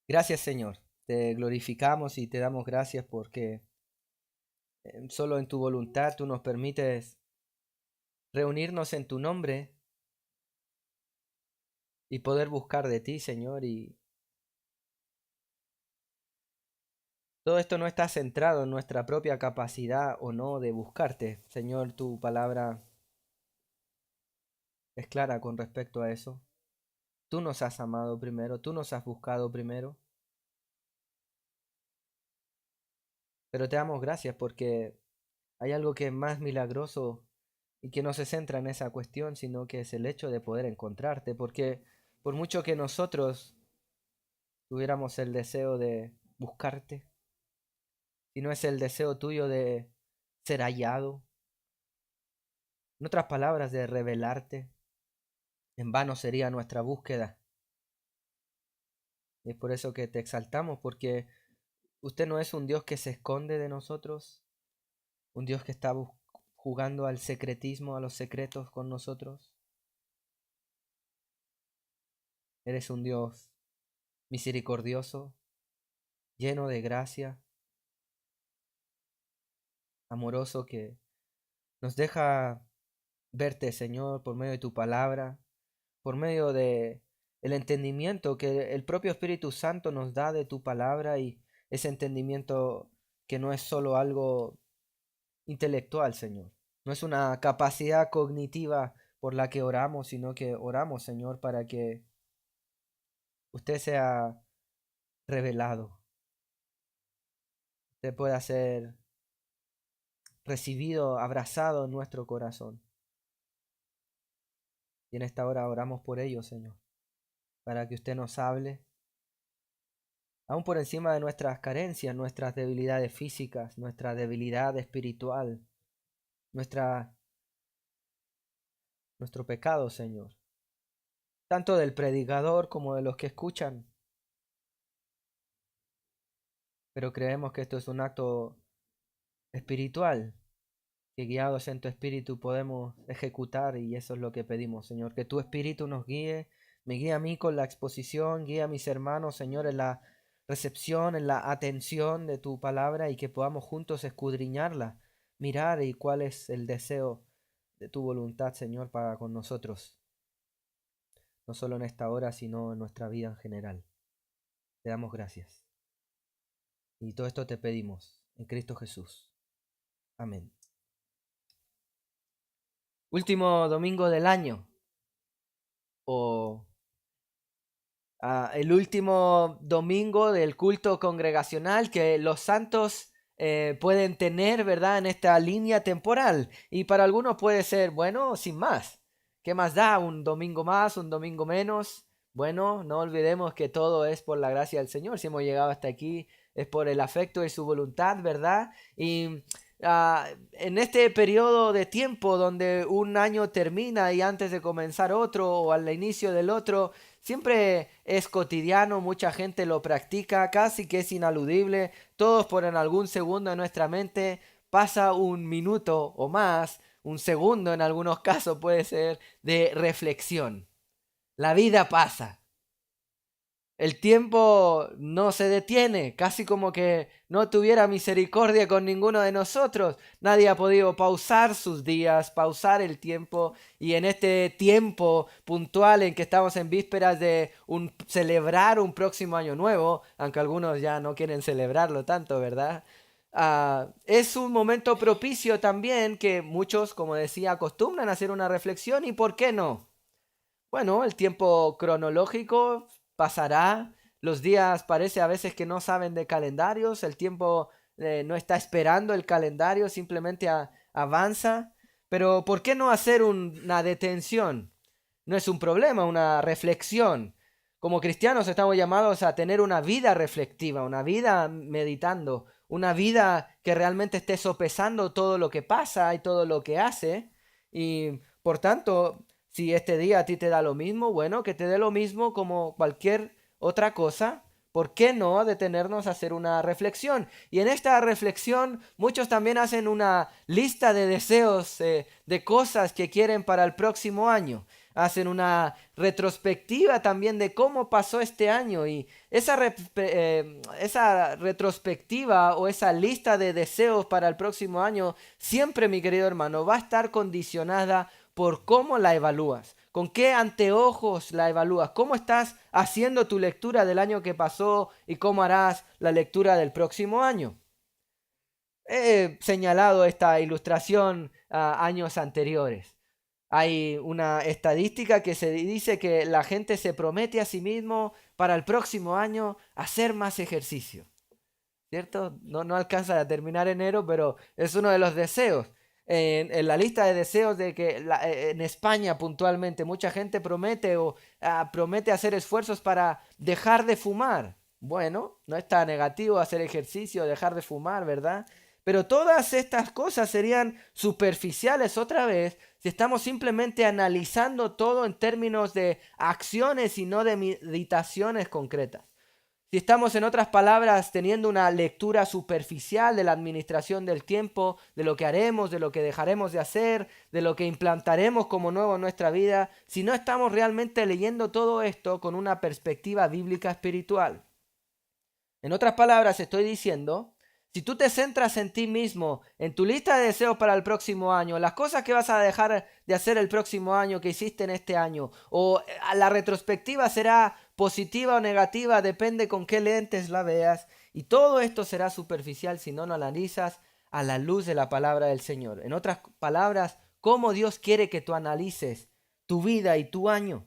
Gracias, Señor. Te glorificamos y te damos gracias porque solo en tu voluntad tú nos permites reunirnos en tu nombre y poder buscar de ti, Señor. Y todo esto no está centrado en nuestra propia capacidad o no de buscarte. Señor, tu palabra es clara con respecto a eso. Tú nos has amado primero, tú nos has buscado primero. Pero te damos gracias porque hay algo que es más milagroso y que no se centra en esa cuestión, sino que es el hecho de poder encontrarte, porque por mucho que nosotros tuviéramos el deseo de buscarte, si no es el deseo tuyo de ser hallado, en otras palabras, de revelarte, en vano sería nuestra búsqueda. Y es por eso que te exaltamos, porque usted no es un Dios que se esconde de nosotros, un Dios que está jugando al secretismo, a los secretos con nosotros. Eres un Dios misericordioso, lleno de gracia, amoroso, que nos deja verte, Señor, por medio de tu palabra, por medio de el entendimiento que el propio Espíritu Santo nos da de tu palabra, y ese entendimiento que no es solo algo intelectual, Señor. No es una capacidad cognitiva por la que oramos, sino que oramos, Señor, para que usted sea revelado, usted pueda ser recibido, abrazado en nuestro corazón. Y en esta hora oramos por ello, Señor, para que usted nos hable, aún por encima de nuestras carencias, nuestras debilidades físicas, nuestra debilidad espiritual, nuestra, nuestro pecado, Señor, tanto del predicador como de los que escuchan. Pero creemos que esto es un acto espiritual, que guiados en tu espíritu podemos ejecutar, y eso es lo que pedimos, Señor, que tu espíritu nos guíe, me guíe a mí con la exposición, guíe a mis hermanos, Señor, en la recepción, en la atención de tu palabra, y que podamos juntos escudriñarla, mirar y cuál es el deseo de tu voluntad, Señor, para con nosotros, no solo en esta hora, sino en nuestra vida en general. Te damos gracias. Y todo esto te pedimos en Cristo Jesús. Amén. Último domingo del año, o el último domingo del culto congregacional que los santos pueden tener, ¿verdad? En esta línea temporal. Y para algunos puede ser, bueno, sin más. ¿Qué más da? Un domingo más, un domingo menos. Bueno, no olvidemos que todo es por la gracia del Señor. Si hemos llegado hasta aquí es por el afecto y su voluntad, ¿verdad? Y en este periodo de tiempo donde un año termina y antes de comenzar otro, o al inicio del otro, siempre es cotidiano, mucha gente lo practica, casi que es inaludible. Todos por en algún segundo en nuestra mente pasa un minuto o más, un segundo en algunos casos puede ser, de reflexión. La vida pasa. El tiempo no se detiene, casi como que no tuviera misericordia con ninguno de nosotros. Nadie ha podido pausar sus días, pausar el tiempo, y en este tiempo puntual en que estamos en vísperas de celebrar un próximo año nuevo, aunque algunos ya no quieren celebrarlo tanto, ¿verdad? Es un momento propicio también que muchos, como decía, acostumbran a hacer una reflexión. ¿Y por qué no? Bueno, el tiempo cronológico pasará, los días parece a veces que no saben de calendarios, el tiempo no está esperando el calendario, simplemente avanza. Pero ¿por qué no hacer una detención? No es un problema, una reflexión. Como cristianos estamos llamados a tener una vida reflectiva, una vida meditando, una vida que realmente esté sopesando todo lo que pasa y todo lo que hace. Y por tanto, si este día a ti te da lo mismo, bueno, que te dé lo mismo como cualquier otra cosa. ¿Por qué no detenernos a hacer una reflexión? Y en esta reflexión muchos también hacen una lista de deseos, de cosas que quieren para el próximo año. hacen una retrospectiva también de cómo pasó este año. Y esa retrospectiva o esa lista de deseos para el próximo año siempre, mi querido hermano, va a estar condicionada por cómo la evalúas. ¿Con qué anteojos la evalúas? ¿Cómo estás haciendo tu lectura del año que pasó y cómo harás la lectura del próximo año? He señalado esta ilustración a años anteriores. Hay una estadística que se dice que la gente se promete a sí mismo para el próximo año hacer más ejercicio, ¿cierto? No alcanza a terminar enero, pero es uno de los deseos. En la lista de deseos de que en España puntualmente mucha gente promete hacer esfuerzos para dejar de fumar. Bueno, no está negativo hacer ejercicio, dejar de fumar, ¿verdad? Pero todas estas cosas serían superficiales otra vez si estamos simplemente analizando todo en términos de acciones y no de meditaciones concretas. Si estamos, en otras palabras, teniendo una lectura superficial de la administración del tiempo, de lo que haremos, de lo que dejaremos de hacer, de lo que implantaremos como nuevo en nuestra vida, si no estamos realmente leyendo todo esto con una perspectiva bíblica espiritual. En otras palabras, estoy diciendo, si tú te centras en ti mismo, en tu lista de deseos para el próximo año, las cosas que vas a dejar de hacer el próximo año que hiciste en este año, o la retrospectiva será positiva o negativa, depende con qué lentes la veas, y todo esto será superficial si no lo analizas a la luz de la palabra del Señor. En otras palabras, cómo Dios quiere que tú analices tu vida y tu año.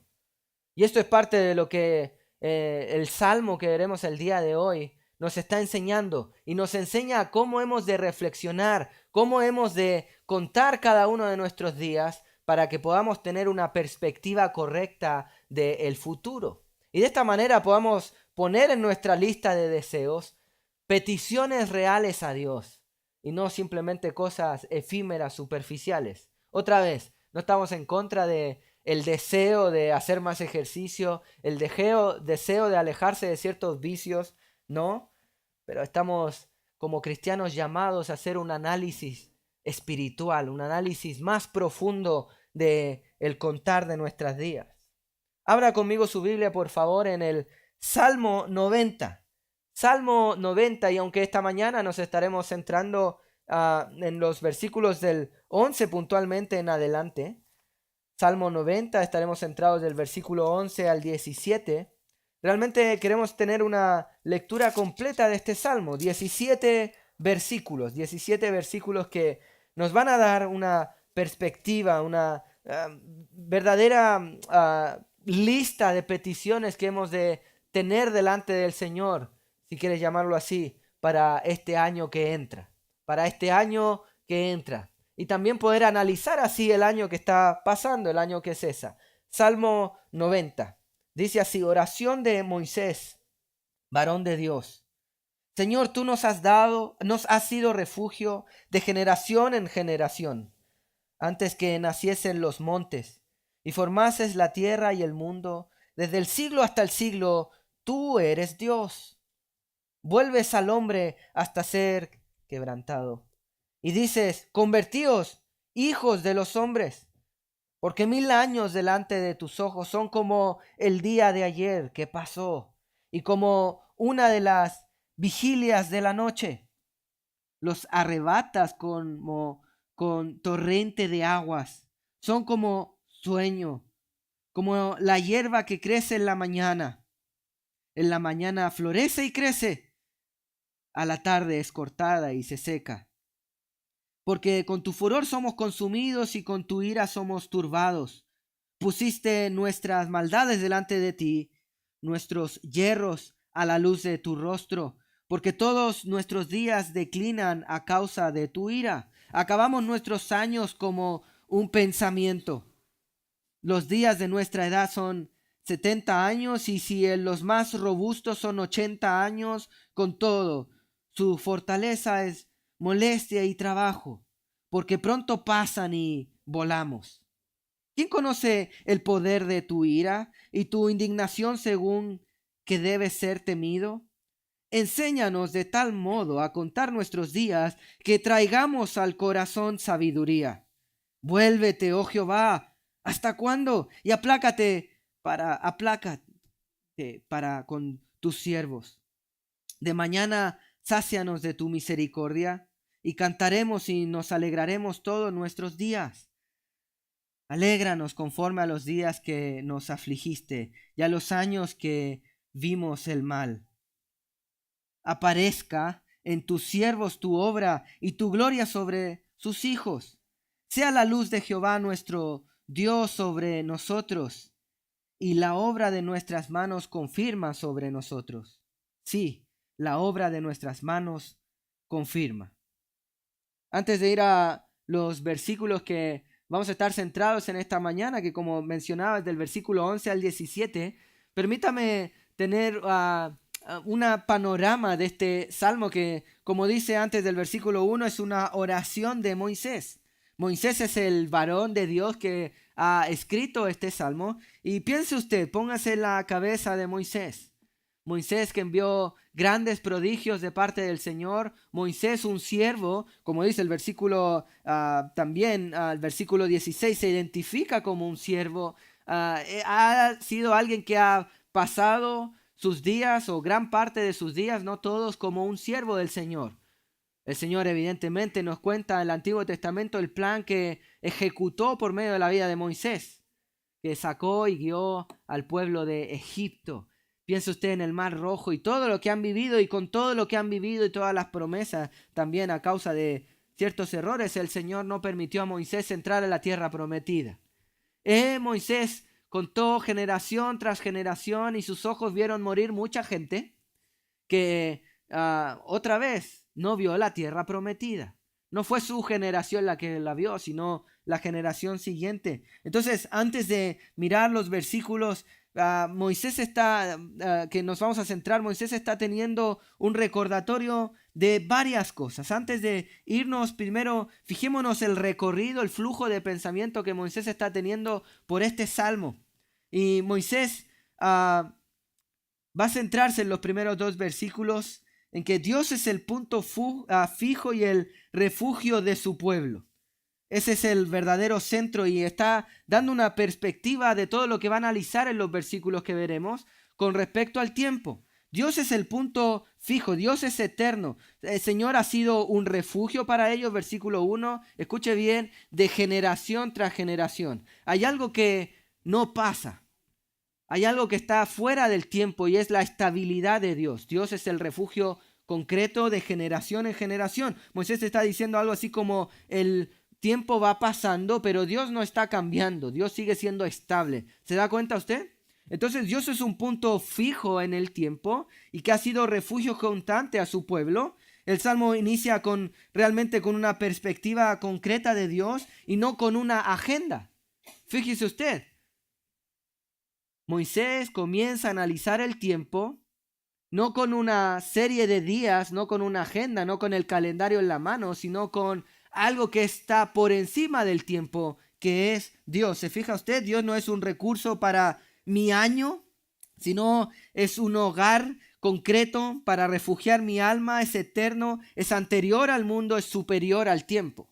Y esto es parte de lo que el salmo que veremos el día de hoy nos está enseñando, y nos enseña cómo hemos de reflexionar, cómo hemos de contar cada uno de nuestros días para que podamos tener una perspectiva correcta del futuro. Y de esta manera podamos poner en nuestra lista de deseos peticiones reales a Dios y no simplemente cosas efímeras, superficiales. Otra vez, no estamos en contra de el deseo de hacer más ejercicio, el deseo de alejarse de ciertos vicios, no, pero estamos como cristianos llamados a hacer un análisis espiritual, un análisis más profundo de el contar de nuestros días. Abra conmigo su Biblia, por favor, en el Salmo 90. Salmo 90, y aunque esta mañana nos estaremos centrando en los versículos del 11 puntualmente en adelante, Salmo 90, estaremos centrados del versículo 11 al 17. Realmente queremos tener una lectura completa de este Salmo, 17 versículos que nos van a dar una perspectiva, una verdadera lista de peticiones que hemos de tener delante del Señor, si quieres llamarlo así, para este año que entra, y también poder analizar así el año que está pasando, el año que cesa. Salmo 90. Dice así: oración de Moisés, varón de Dios. Señor, tú nos has sido refugio de generación en generación, antes que naciesen los montes y formases la tierra y el mundo, desde el siglo hasta el siglo, tú eres Dios. Vuelves al hombre hasta ser quebrantado. Y dices: convertíos, hijos de los hombres, porque 1000 años delante de tus ojos son como el día de ayer que pasó, y como una de las vigilias de la noche. Los arrebatas como con torrente de aguas. Son como sueño, como la hierba que crece en la mañana. En la mañana florece y crece, a la tarde es cortada y se seca. Porque con tu furor somos consumidos y con tu ira somos turbados. Pusiste nuestras maldades delante de ti, nuestros yerros a la luz de tu rostro, porque todos nuestros días declinan a causa de tu ira. Acabamos nuestros años como un pensamiento. Los días de nuestra edad son 70 años, y si los más robustos son 80 años, con todo, su fortaleza es molestia y trabajo, porque pronto pasan y volamos. ¿Quién conoce el poder de tu ira y tu indignación según que debe ser temido? Enséñanos de tal modo a contar nuestros días que traigamos al corazón sabiduría. Vuélvete, oh Jehová, ¿Hasta cuándo? Y aplácate para con tus siervos. De mañana sácianos de tu misericordia y cantaremos y nos alegraremos todos nuestros días. Alégranos conforme a los días que nos afligiste y a los años que vimos el mal. Aparezca en tus siervos tu obra y tu gloria sobre sus hijos. Sea la luz de Jehová nuestro Dios sobre nosotros y la obra de nuestras manos confirma sobre nosotros. Sí, la obra de nuestras manos confirma. Antes de ir a los versículos que vamos a estar centrados en esta mañana, que como mencionaba, del versículo 11 al 17, permítame tener una panorama de este salmo que, como dice antes del versículo 1, es una oración de Moisés. Moisés es el varón de Dios que ha escrito este salmo. Y piense usted, póngase en la cabeza de Moisés. Moisés que envió grandes prodigios de parte del Señor. Moisés, un siervo, como dice el versículo también, el versículo 16, se identifica como un siervo. Ha sido alguien que ha pasado sus días o gran parte de sus días, no todos, como un siervo del Señor. El Señor evidentemente nos cuenta en el Antiguo Testamento el plan que ejecutó por medio de la vida de Moisés, que sacó y guió al pueblo de Egipto. Piensa usted en el Mar Rojo y todo lo que han vivido, y con todo lo que han vivido y todas las promesas, también a causa de ciertos errores, el Señor no permitió a Moisés entrar a la tierra prometida. Moisés contó generación tras generación y sus ojos vieron morir mucha gente que otra vez no vio la tierra prometida. No fue su generación la que la vio, sino la generación siguiente. Entonces, antes de mirar los versículos, Moisés está, que nos vamos a centrar, Moisés está teniendo un recordatorio de varias cosas. Antes de irnos, primero fijémonos el recorrido, el flujo de pensamiento que Moisés está teniendo por este salmo. Y Moisés va a centrarse en los primeros dos versículos en que Dios es el punto fijo y el refugio de su pueblo. Ese es el verdadero centro, y está dando una perspectiva de todo lo que va a analizar en los versículos que veremos con respecto al tiempo. Dios es el punto fijo, Dios es eterno. El Señor ha sido un refugio para ellos, versículo 1. Escuche bien, de generación tras generación. Hay algo que no pasa. Hay algo que está fuera del tiempo, y es la estabilidad de Dios. Dios es el refugio concreto de generación en generación. Moisés está diciendo algo así como el tiempo va pasando, pero Dios no está cambiando. Dios sigue siendo estable. ¿Se da cuenta usted? Entonces Dios es un punto fijo en el tiempo y que ha sido refugio constante a su pueblo. El Salmo inicia realmente con una perspectiva concreta de Dios y no con una agenda. Fíjese usted. Moisés comienza a analizar el tiempo, no con una serie de días, no con una agenda, no con el calendario en la mano, sino con algo que está por encima del tiempo, que es Dios. ¿Se fija usted? Dios no es un recurso para mi año, sino es un hogar concreto para refugiar mi alma, es eterno, es anterior al mundo, es superior al tiempo.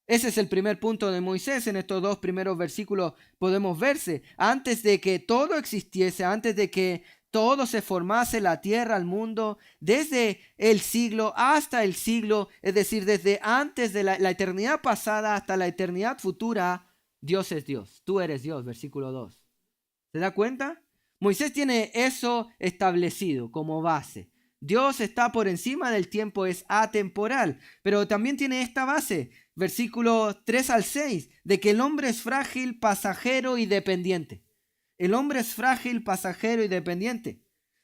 Ese es el primer punto de Moisés. En estos dos primeros versículos podemos verse. Antes de que todo existiese, antes de que todo se formase, la tierra, el mundo, desde el siglo hasta el siglo, es decir, desde antes de la eternidad pasada hasta la eternidad futura, Dios es Dios. Tú eres Dios, versículo 2. ¿Se da cuenta? Moisés tiene eso establecido como base. Dios está por encima del tiempo, es atemporal, pero también tiene esta base, versículos 3 al 6, de que el hombre es frágil, pasajero y dependiente. El hombre es frágil, pasajero y dependiente.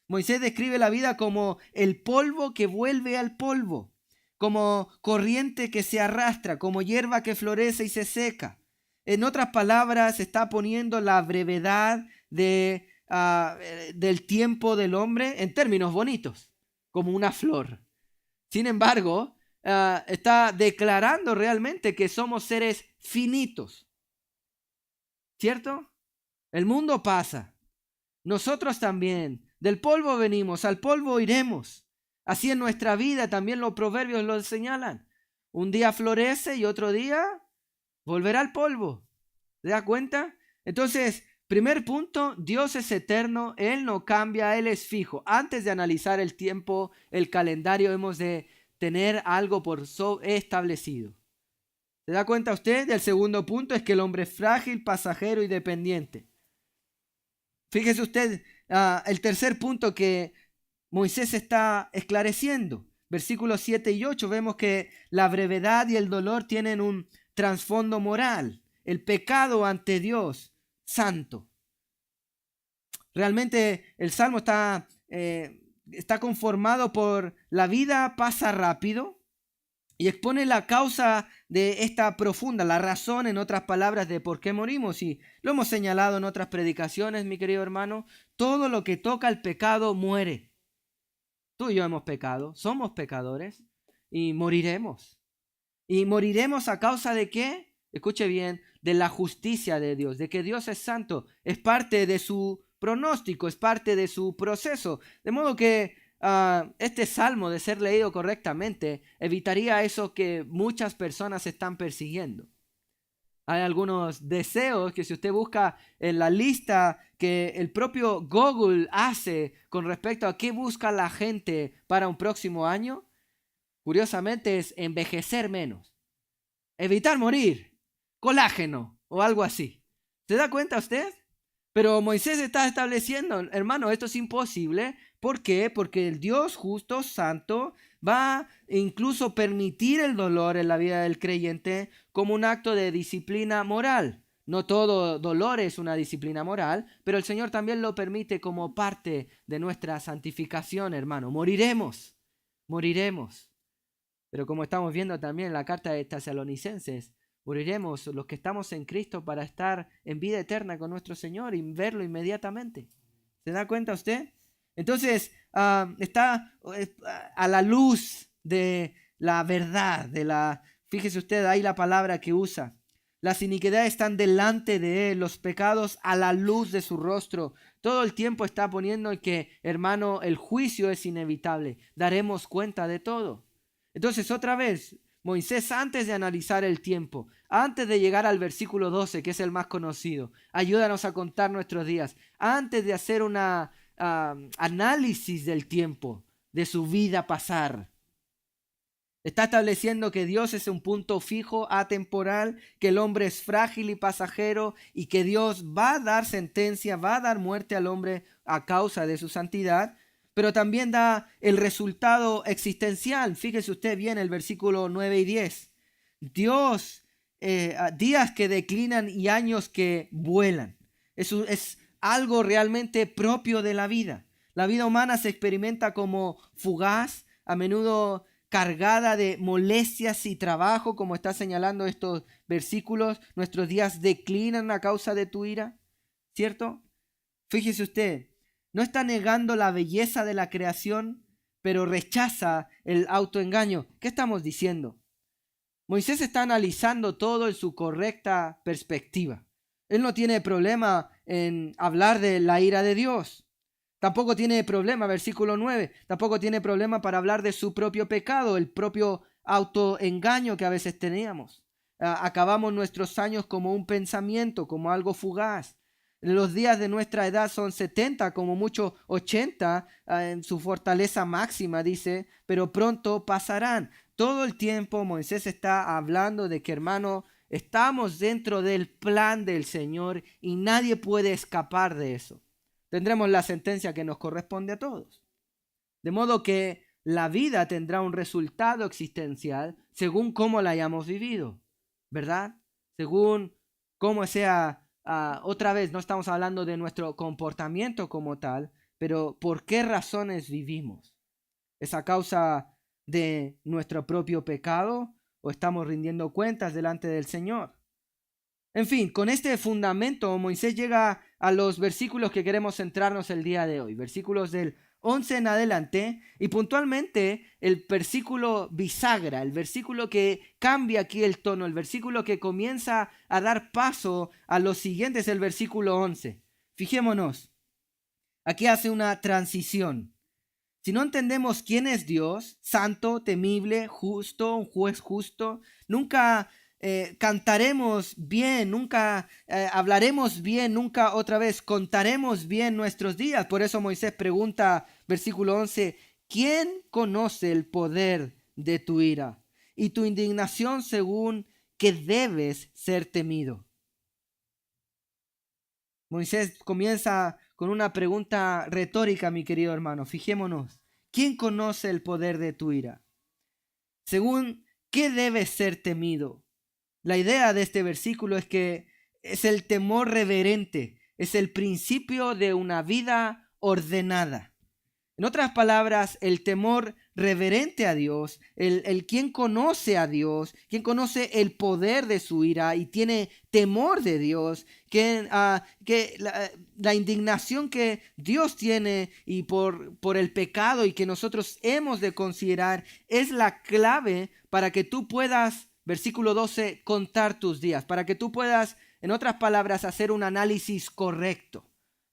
Moisés describe la vida como el polvo que vuelve al polvo, como corriente que se arrastra, como hierba que florece y se seca. En otras palabras, está poniendo la brevedad del tiempo del hombre en términos bonitos, como una flor. Sin embargo, está declarando realmente que somos seres finitos, ¿cierto? El mundo pasa, nosotros también, del polvo venimos, al polvo iremos. Así en nuestra vida también los proverbios lo señalan. Un día florece y otro día volverá al polvo. ¿Se da cuenta? Entonces, primer punto, Dios es eterno, Él no cambia, Él es fijo. Antes de analizar el tiempo, el calendario, hemos de tener algo por establecido. ¿Se da cuenta usted? El segundo punto es que el hombre es frágil, pasajero y dependiente. Fíjese usted, el tercer punto que Moisés está esclareciendo. Versículos 7 y 8 vemos que la brevedad y el dolor tienen un trasfondo moral. El pecado ante Dios santo. Realmente el Salmo está conformado por la vida pasa rápido y expone la causa de esta profunda, la razón, en otras palabras, de por qué morimos. Y lo hemos señalado en otras predicaciones, mi querido hermano. Todo lo que toca el pecado muere. Tú y yo hemos pecado, somos pecadores y moriremos. ¿Y moriremos a causa de qué? Escuche bien, de la justicia de Dios, de que Dios es santo. Es parte de su pronóstico, es parte de su proceso. De modo que este salmo, de ser leído correctamente, evitaría eso que muchas personas están persiguiendo. Hay algunos deseos que, si usted busca en la lista que el propio Google hace con respecto a qué busca la gente para un próximo año, curiosamente es envejecer menos, evitar morir, colágeno o algo así. ¿Se da cuenta usted? Pero Moisés está estableciendo, hermano, esto es imposible. ¿Por qué? Porque el Dios justo, santo, va a incluso permitir el dolor en la vida del creyente como un acto de disciplina moral. No todo dolor es una disciplina moral, pero el Señor también lo permite como parte de nuestra santificación, hermano. Moriremos, moriremos. Pero como estamos viendo también en la carta de Tesalonicenses, moriremos los que estamos en Cristo para estar en vida eterna con nuestro Señor y verlo inmediatamente. ¿Se da cuenta usted? Entonces, está a la luz de la verdad, fíjese usted ahí la palabra que usa. Las iniquidades están delante de él, los pecados a la luz de su rostro. Todo el tiempo está poniendo que, hermano, el juicio es inevitable. Daremos cuenta de todo. Entonces, otra vez, Moisés, antes de analizar el tiempo, antes de llegar al versículo 12, que es el más conocido, ayúdanos a contar nuestros días, antes de hacer una análisis del tiempo, de su vida pasar, está estableciendo que Dios es un punto fijo, atemporal, que el hombre es frágil y pasajero y que Dios va a dar sentencia, va a dar muerte al hombre a causa de su santidad, pero también da el resultado existencial. Fíjese usted bien el versículo 9 y 10. Dios, días que declinan y años que vuelan. Eso es algo realmente propio de la vida. La vida humana se experimenta como fugaz, a menudo cargada de molestias y trabajo, como está señalando estos versículos. Nuestros días declinan a causa de tu ira, ¿cierto? Fíjese usted, no está negando la belleza de la creación, pero rechaza el autoengaño. ¿Qué estamos diciendo? Moisés está analizando todo en su correcta perspectiva. Él no tiene problema en hablar de la ira de Dios. Tampoco tiene problema, versículo 9, tampoco tiene problema para hablar de su propio pecado, el propio autoengaño que a veces teníamos. Acabamos nuestros años como un pensamiento, como algo fugaz. Los días de nuestra edad son 70, como mucho 80, en su fortaleza máxima, dice, pero pronto pasarán. Todo el tiempo Moisés está hablando de que, hermano, estamos dentro del plan del Señor y nadie puede escapar de eso. Tendremos la sentencia que nos corresponde a todos. De modo que la vida tendrá un resultado existencial según cómo la hayamos vivido, ¿verdad? Según cómo sea, otra vez, no estamos hablando de nuestro comportamiento como tal, pero por qué razones vivimos. ¿Es a causa de nuestro propio pecado o estamos rindiendo cuentas delante del Señor? En fin, con este fundamento Moisés llega a los versículos que queremos centrarnos el día de hoy, versículos del 11 en adelante, y puntualmente el versículo bisagra, el versículo que cambia aquí el tono, el versículo que comienza a dar paso a los siguientes, el versículo 11. Fijémonos, aquí hace una transición. Si no entendemos quién es Dios, santo, temible, justo, un juez justo, nunca cantaremos bien, nunca hablaremos bien, nunca otra vez contaremos bien nuestros días. Por eso Moisés pregunta, versículo 11, ¿quién conoce el poder de tu ira y tu indignación según que debes ser temido? Moisés comienza con una pregunta retórica, mi querido hermano. Fijémonos, ¿quién conoce el poder de tu ira? Según qué debes ser temido. La idea de este versículo es que es el temor reverente, es el principio de una vida ordenada. En otras palabras, el temor reverente a Dios, el quien conoce a Dios, quien conoce el poder de su ira y tiene temor de Dios, que la indignación que Dios tiene y por el pecado y que nosotros hemos de considerar es la clave para que tú puedas, versículo 12, contar tus días, para que tú puedas, en otras palabras, hacer un análisis correcto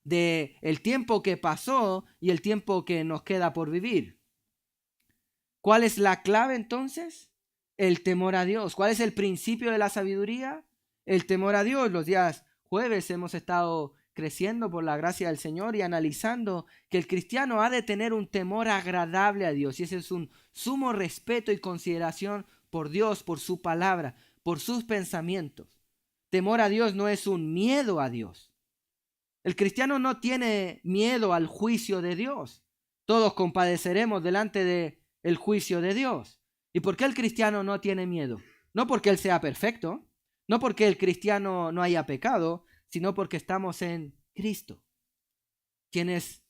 de el tiempo que pasó y el tiempo que nos queda por vivir. ¿Cuál es la clave entonces? El temor a Dios. ¿Cuál es el principio de la sabiduría? El temor a Dios. Los días jueves hemos estado creciendo por la gracia del Señor y analizando que el cristiano ha de tener un temor agradable a Dios, y ese es un sumo respeto y consideración por Dios, por su palabra, por sus pensamientos. Temor a Dios no es un miedo a Dios. El cristiano no tiene miedo al juicio de Dios. Todos compadeceremos delante del juicio de Dios. ¿Y por qué el cristiano no tiene miedo? No porque él sea perfecto, no porque el cristiano no haya pecado, sino porque estamos en Cristo, quien es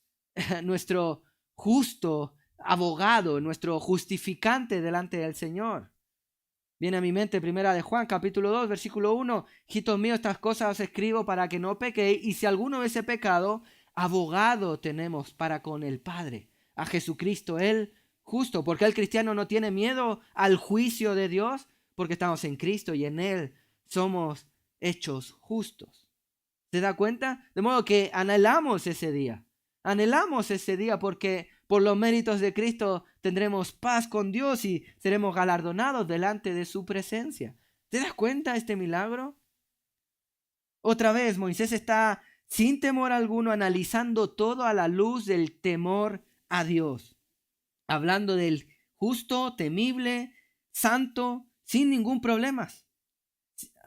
nuestro justo abogado, nuestro justificante delante del Señor. Viene a mi mente primera de Juan, capítulo 2, versículo 1. Hijitos míos, estas cosas os escribo para que no pequéis, y si alguno hubiese pecado, abogado tenemos para con el Padre, a Jesucristo, el justo. ¿Por qué el cristiano no tiene miedo al juicio de Dios? Porque estamos en Cristo y en Él somos hechos justos. ¿Se da cuenta? De modo que anhelamos ese día. Anhelamos ese día porque por los méritos de Cristo tendremos paz con Dios y seremos galardonados delante de su presencia. ¿Te das cuenta de este milagro? Otra vez, Moisés está sin temor alguno analizando todo a la luz del temor a Dios. Hablando del justo, temible, santo, sin ningún problema.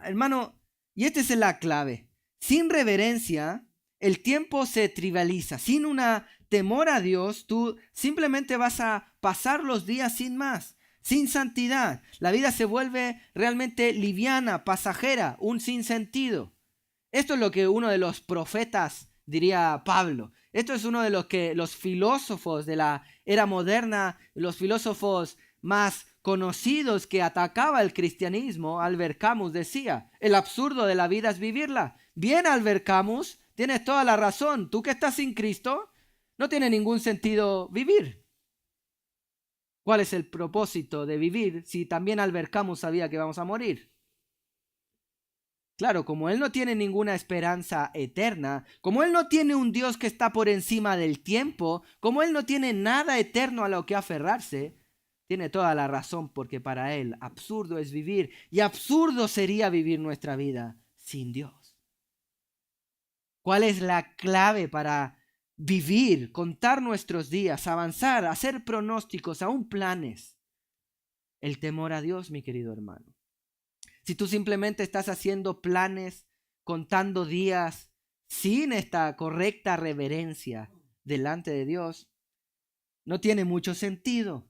Hermano, y esta es la clave. Sin reverencia, el tiempo se trivializa. Sin una temor a Dios, tú simplemente vas a pasar los días sin más, sin santidad. La vida se vuelve realmente liviana, pasajera, un sinsentido. Esto es lo que uno de los profetas diría Pablo. Esto es uno de los que los filósofos de la era moderna, los filósofos más conocidos que atacaba el cristianismo, Albert Camus decía, el absurdo de la vida es vivirla. Bien, Albert Camus, tienes toda la razón. Tú que estás sin Cristo, no tiene ningún sentido vivir. ¿Cuál es el propósito de vivir si también Albert Camus sabía que vamos a morir? Claro, como él no tiene ninguna esperanza eterna, como él no tiene un Dios que está por encima del tiempo, como él no tiene nada eterno a lo que aferrarse, tiene toda la razón, porque para él absurdo es vivir y absurdo sería vivir nuestra vida sin Dios. ¿Cuál es la clave para vivir, contar nuestros días, avanzar, hacer pronósticos, aún planes? El temor a Dios, mi querido hermano. Si tú simplemente estás haciendo planes, contando días, sin esta correcta reverencia delante de Dios, no tiene mucho sentido.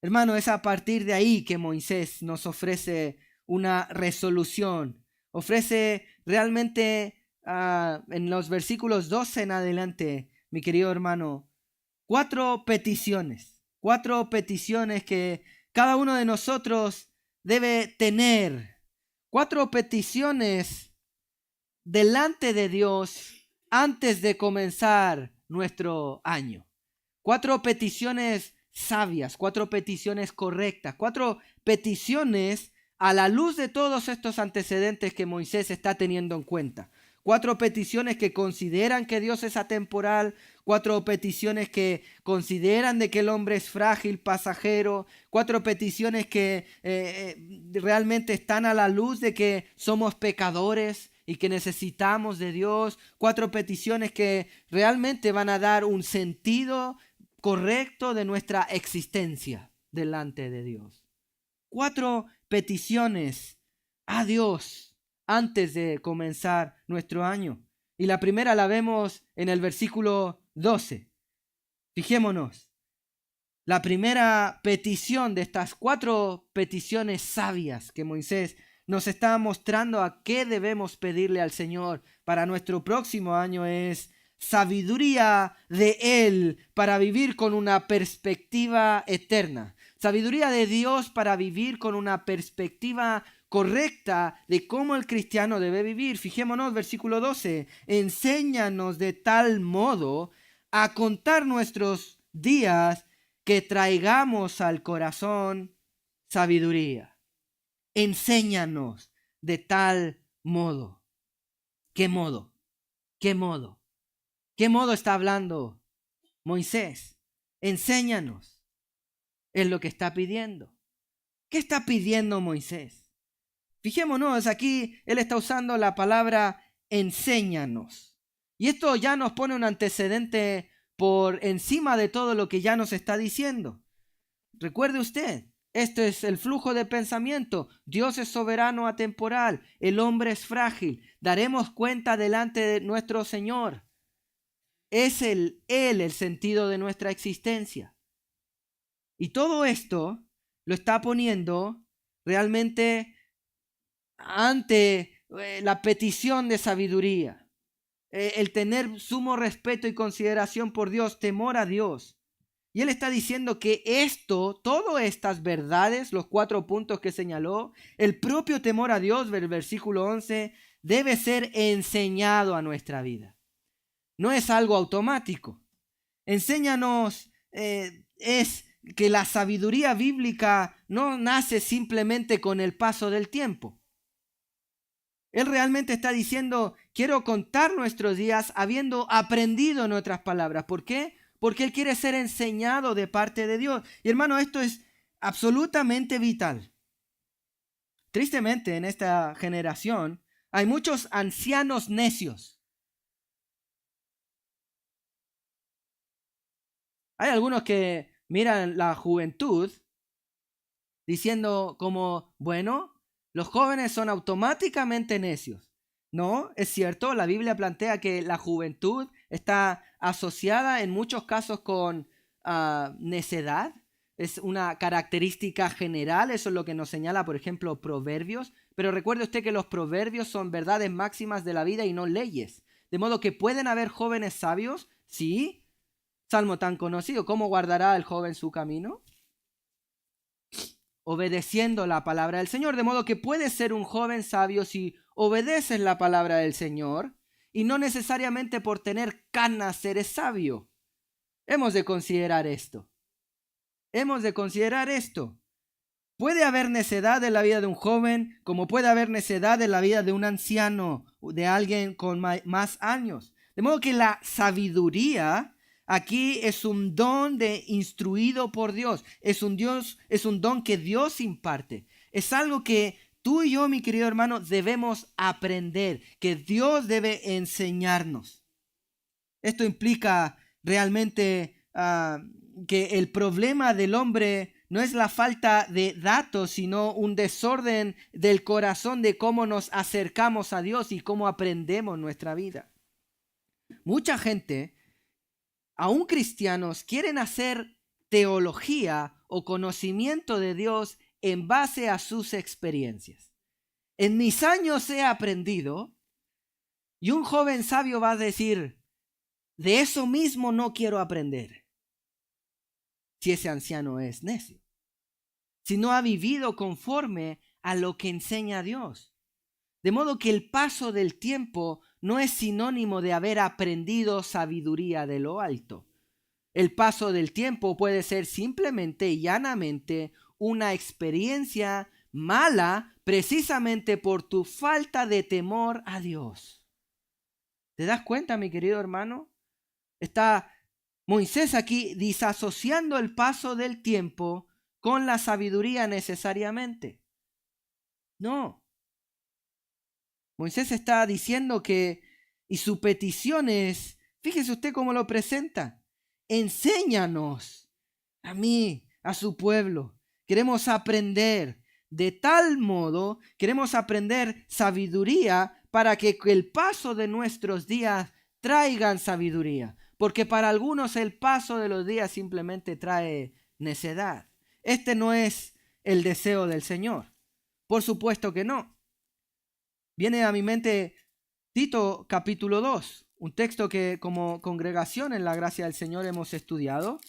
Hermano, es a partir de ahí que Moisés nos ofrece una resolución. Ofrece realmente en los versículos 12 en adelante, mi querido hermano, 4 peticiones. 4 peticiones que cada uno de nosotros debe tener. 4 peticiones delante de Dios antes de comenzar nuestro año. 4 peticiones sabias, 4 peticiones correctas, 4 peticiones a la luz de todos estos antecedentes que Moisés está teniendo en cuenta. 4 peticiones que consideran que Dios es atemporal, 4 peticiones que consideran de que el hombre es frágil, pasajero, 4 peticiones que realmente están a la luz de que somos pecadores y que necesitamos de Dios, 4 peticiones que realmente van a dar un sentido correcto de nuestra existencia delante de Dios. 4 peticiones a Dios antes de comenzar nuestro año. Y la primera la vemos en el versículo 12. Fijémonos. La primera petición de estas 4 peticiones sabias que Moisés nos está mostrando a qué debemos pedirle al Señor para nuestro próximo año es sabiduría de Él para vivir con una perspectiva eterna. Sabiduría de Dios para vivir con una perspectiva correcta de cómo el cristiano debe vivir. Fijémonos, versículo 12. Enséñanos de tal modo a contar nuestros días que traigamos al corazón sabiduría. Enséñanos de tal modo. ¿Qué modo? ¿Qué modo? ¿Qué modo está hablando Moisés? Enséñanos. Es lo que está pidiendo. ¿Qué está pidiendo Moisés? Fijémonos, aquí él está usando la palabra enséñanos. Y esto ya nos pone un antecedente por encima de todo lo que ya nos está diciendo. Recuerde usted, esto es el flujo de pensamiento. Dios es soberano atemporal. El hombre es frágil. Daremos cuenta delante de nuestro Señor. Es Él el sentido de nuestra existencia. Y todo esto lo está poniendo realmente ante la petición de sabiduría. El tener sumo respeto y consideración por Dios, temor a Dios. Y él está diciendo que todas estas verdades, los 4 puntos que señaló, el propio temor a Dios, del versículo 11, debe ser enseñado a nuestra vida. No es algo automático. Enséñanos es que la sabiduría bíblica no nace simplemente con el paso del tiempo. Él realmente está diciendo, quiero contar nuestros días habiendo aprendido en otras palabras. ¿Por qué? Porque Él quiere ser enseñado de parte de Dios. Y hermano, esto es absolutamente vital. Tristemente, en esta generación hay muchos ancianos necios. Hay algunos que miran la juventud diciendo como, bueno, los jóvenes son automáticamente necios. No, es cierto, la Biblia plantea que la juventud está asociada en muchos casos con necedad. Es una característica general, eso es lo que nos señala, por ejemplo, Proverbios. Pero recuerde usted que los proverbios son verdades máximas de la vida y no leyes. De modo que pueden haber jóvenes sabios, sí. Salmo tan conocido, ¿cómo guardará el joven su camino? Obedeciendo la palabra del Señor, de modo que puedes ser un joven sabio si obedeces la palabra del Señor y no necesariamente por tener canas eres sabio. Hemos de considerar esto. Hemos de considerar esto. Puede haber necedad en la vida de un joven, como puede haber necedad en la vida de un anciano, de alguien con más años. De modo que la sabiduría aquí es un don instruido por Dios. Es un don que Dios imparte. Es algo que tú y yo, mi querido hermano, debemos aprender, que Dios debe enseñarnos. Esto implica realmente que el problema del hombre no es la falta de datos, sino un desorden del corazón de cómo nos acercamos a Dios y cómo aprendemos nuestra vida. Mucha gente, aún cristianos, quieren hacer teología o conocimiento de Dios en base a sus experiencias. En mis años he aprendido, y un joven sabio va a decir, de eso mismo no quiero aprender. Si ese anciano es necio, si no ha vivido conforme a lo que enseña Dios. De modo que el paso del tiempo no es sinónimo de haber aprendido sabiduría de lo alto. El paso del tiempo puede ser simplemente y llanamente una experiencia mala precisamente por tu falta de temor a Dios. ¿Te das cuenta, mi querido hermano? Está Moisés aquí disasociando el paso del tiempo con la sabiduría necesariamente. No. Moisés está diciendo que, y su petición es, fíjese usted cómo lo presenta, enséñanos a mí, a su pueblo. Queremos aprender de tal modo, queremos aprender sabiduría para que el paso de nuestros días traigan sabiduría. Porque para algunos el paso de los días simplemente trae necedad. Este no es el deseo del Señor. Por supuesto que no. Viene a mi mente Tito capítulo 2, un texto que como congregación en la gracia del Señor hemos estudiado.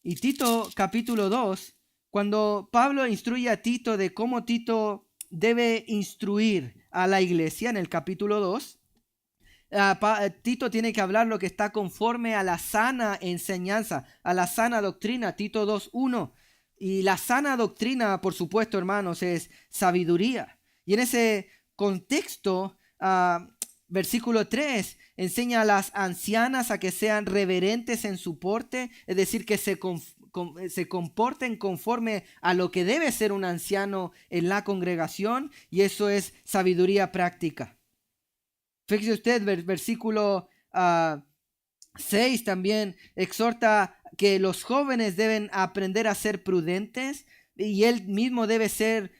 Y Tito capítulo 2, cuando Pablo instruye a Tito de cómo Tito debe instruir a la iglesia en el capítulo 2, Tito tiene que hablar lo que está conforme a la sana enseñanza, a la sana doctrina, Tito 2:1. Y la sana doctrina, por supuesto, hermanos, es sabiduría. Y en ese contexto, versículo 3 enseña a las ancianas a que sean reverentes en su porte, es decir, que se comporten conforme a lo que debe ser un anciano en la congregación, y eso es sabiduría práctica. Fíjese usted, versículo 6 también exhorta que los jóvenes deben aprender a ser prudentes y él mismo debe ser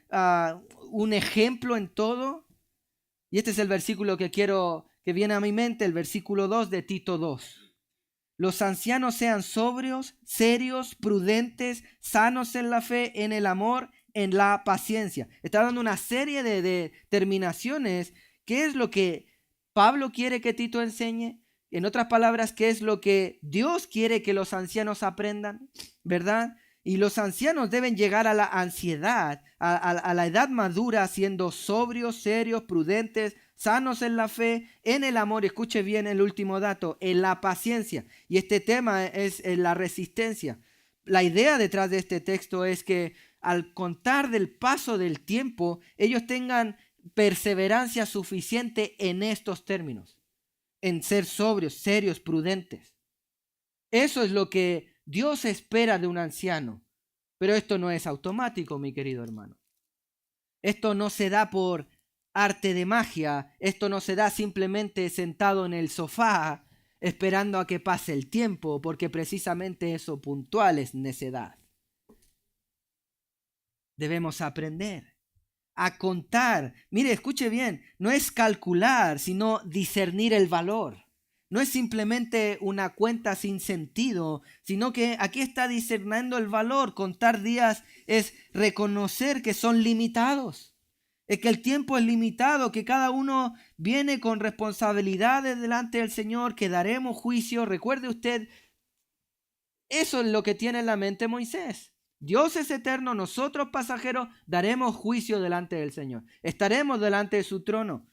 un ejemplo en todo. Y este es el versículo que viene a mi mente, el versículo 2 de Tito 2. Los ancianos sean sobrios, serios, prudentes, sanos en la fe, en el amor, en la paciencia. Está dando una serie de determinaciones. ¿Qué es lo que Pablo quiere que Tito enseñe? En otras palabras, ¿qué es lo que Dios quiere que los ancianos aprendan? ¿Verdad? Y los ancianos deben llegar a la anciedad, a la edad madura, siendo sobrios, serios, prudentes, sanos en la fe, en el amor. Escuche bien el último dato, en la paciencia. Y este tema es la resistencia. La idea detrás de este texto es que al contar del paso del tiempo, ellos tengan perseverancia suficiente en estos términos, en ser sobrios, serios, prudentes. Eso es lo que Dios espera de un anciano. Pero esto no es automático, mi querido hermano. Esto no se da por arte de magia. Esto no se da simplemente sentado en el sofá esperando a que pase el tiempo, porque precisamente eso puntual es necedad. Debemos aprender a contar. Mire, escuche bien, no es calcular, sino discernir el valor. No es simplemente una cuenta sin sentido, sino que aquí está discerniendo el valor. Contar días es reconocer que son limitados. Es que el tiempo es limitado, que cada uno viene con responsabilidades delante del Señor, que daremos juicio. Recuerde usted, eso es lo que tiene en la mente Moisés. Dios es eterno, nosotros pasajeros daremos juicio delante del Señor. Estaremos delante de su trono.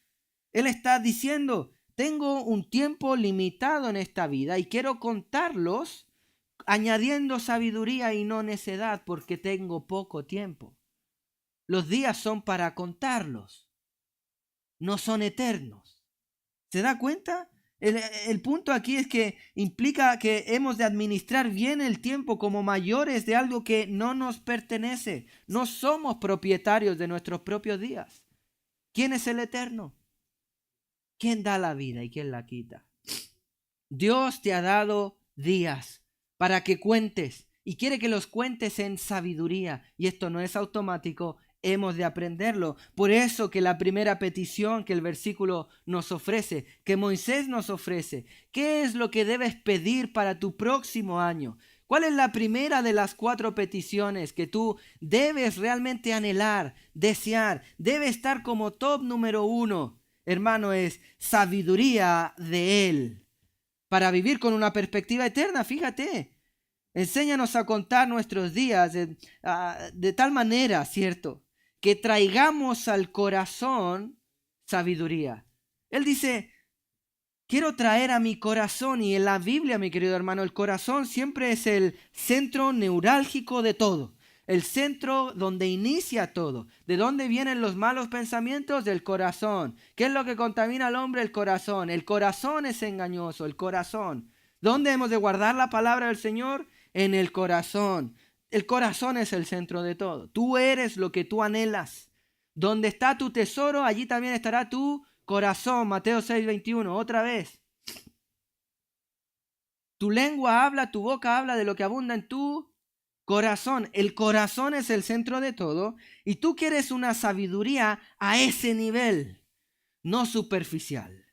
Él está diciendo, tengo un tiempo limitado en esta vida y quiero contarlos añadiendo sabiduría y no necedad porque tengo poco tiempo. Los días son para contarlos, no son eternos. ¿Se da cuenta? El punto aquí es que implica que hemos de administrar bien el tiempo como mayores de algo que no nos pertenece. No somos propietarios de nuestros propios días. ¿Quién es el eterno? ¿Quién da la vida y quién la quita? Dios te ha dado días para que cuentes y quiere que los cuentes en sabiduría. Y esto no es automático, hemos de aprenderlo. Por eso que la primera petición que el versículo nos ofrece, que Moisés nos ofrece, ¿qué es lo que debes pedir para tu próximo año? ¿Cuál es la primera de las 4 peticiones que tú debes realmente anhelar, desear? Debe estar como top número 1. Hermano, es sabiduría de Él para vivir con una perspectiva eterna. Fíjate, enséñanos a contar nuestros días de tal manera, ¿cierto?, que traigamos al corazón sabiduría. Él dice, quiero traer a mi corazón, y en la Biblia, mi querido hermano, el corazón siempre es el centro neurálgico de todo. el centro donde inicia todo. ¿De dónde vienen los malos pensamientos? Del corazón. ¿Qué es lo que contamina al hombre? El corazón. El corazón es engañoso, el corazón. ¿Dónde hemos de guardar la palabra del Señor? En el corazón. El corazón es el centro de todo. Tú eres lo que tú anhelas. Donde está tu tesoro, allí también estará tu corazón. Mateo 6:21, otra vez. Tu lengua habla, tu boca habla de lo que abunda en tu corazón. El corazón es el centro de todo y tú quieres una sabiduría a ese nivel, no superficial.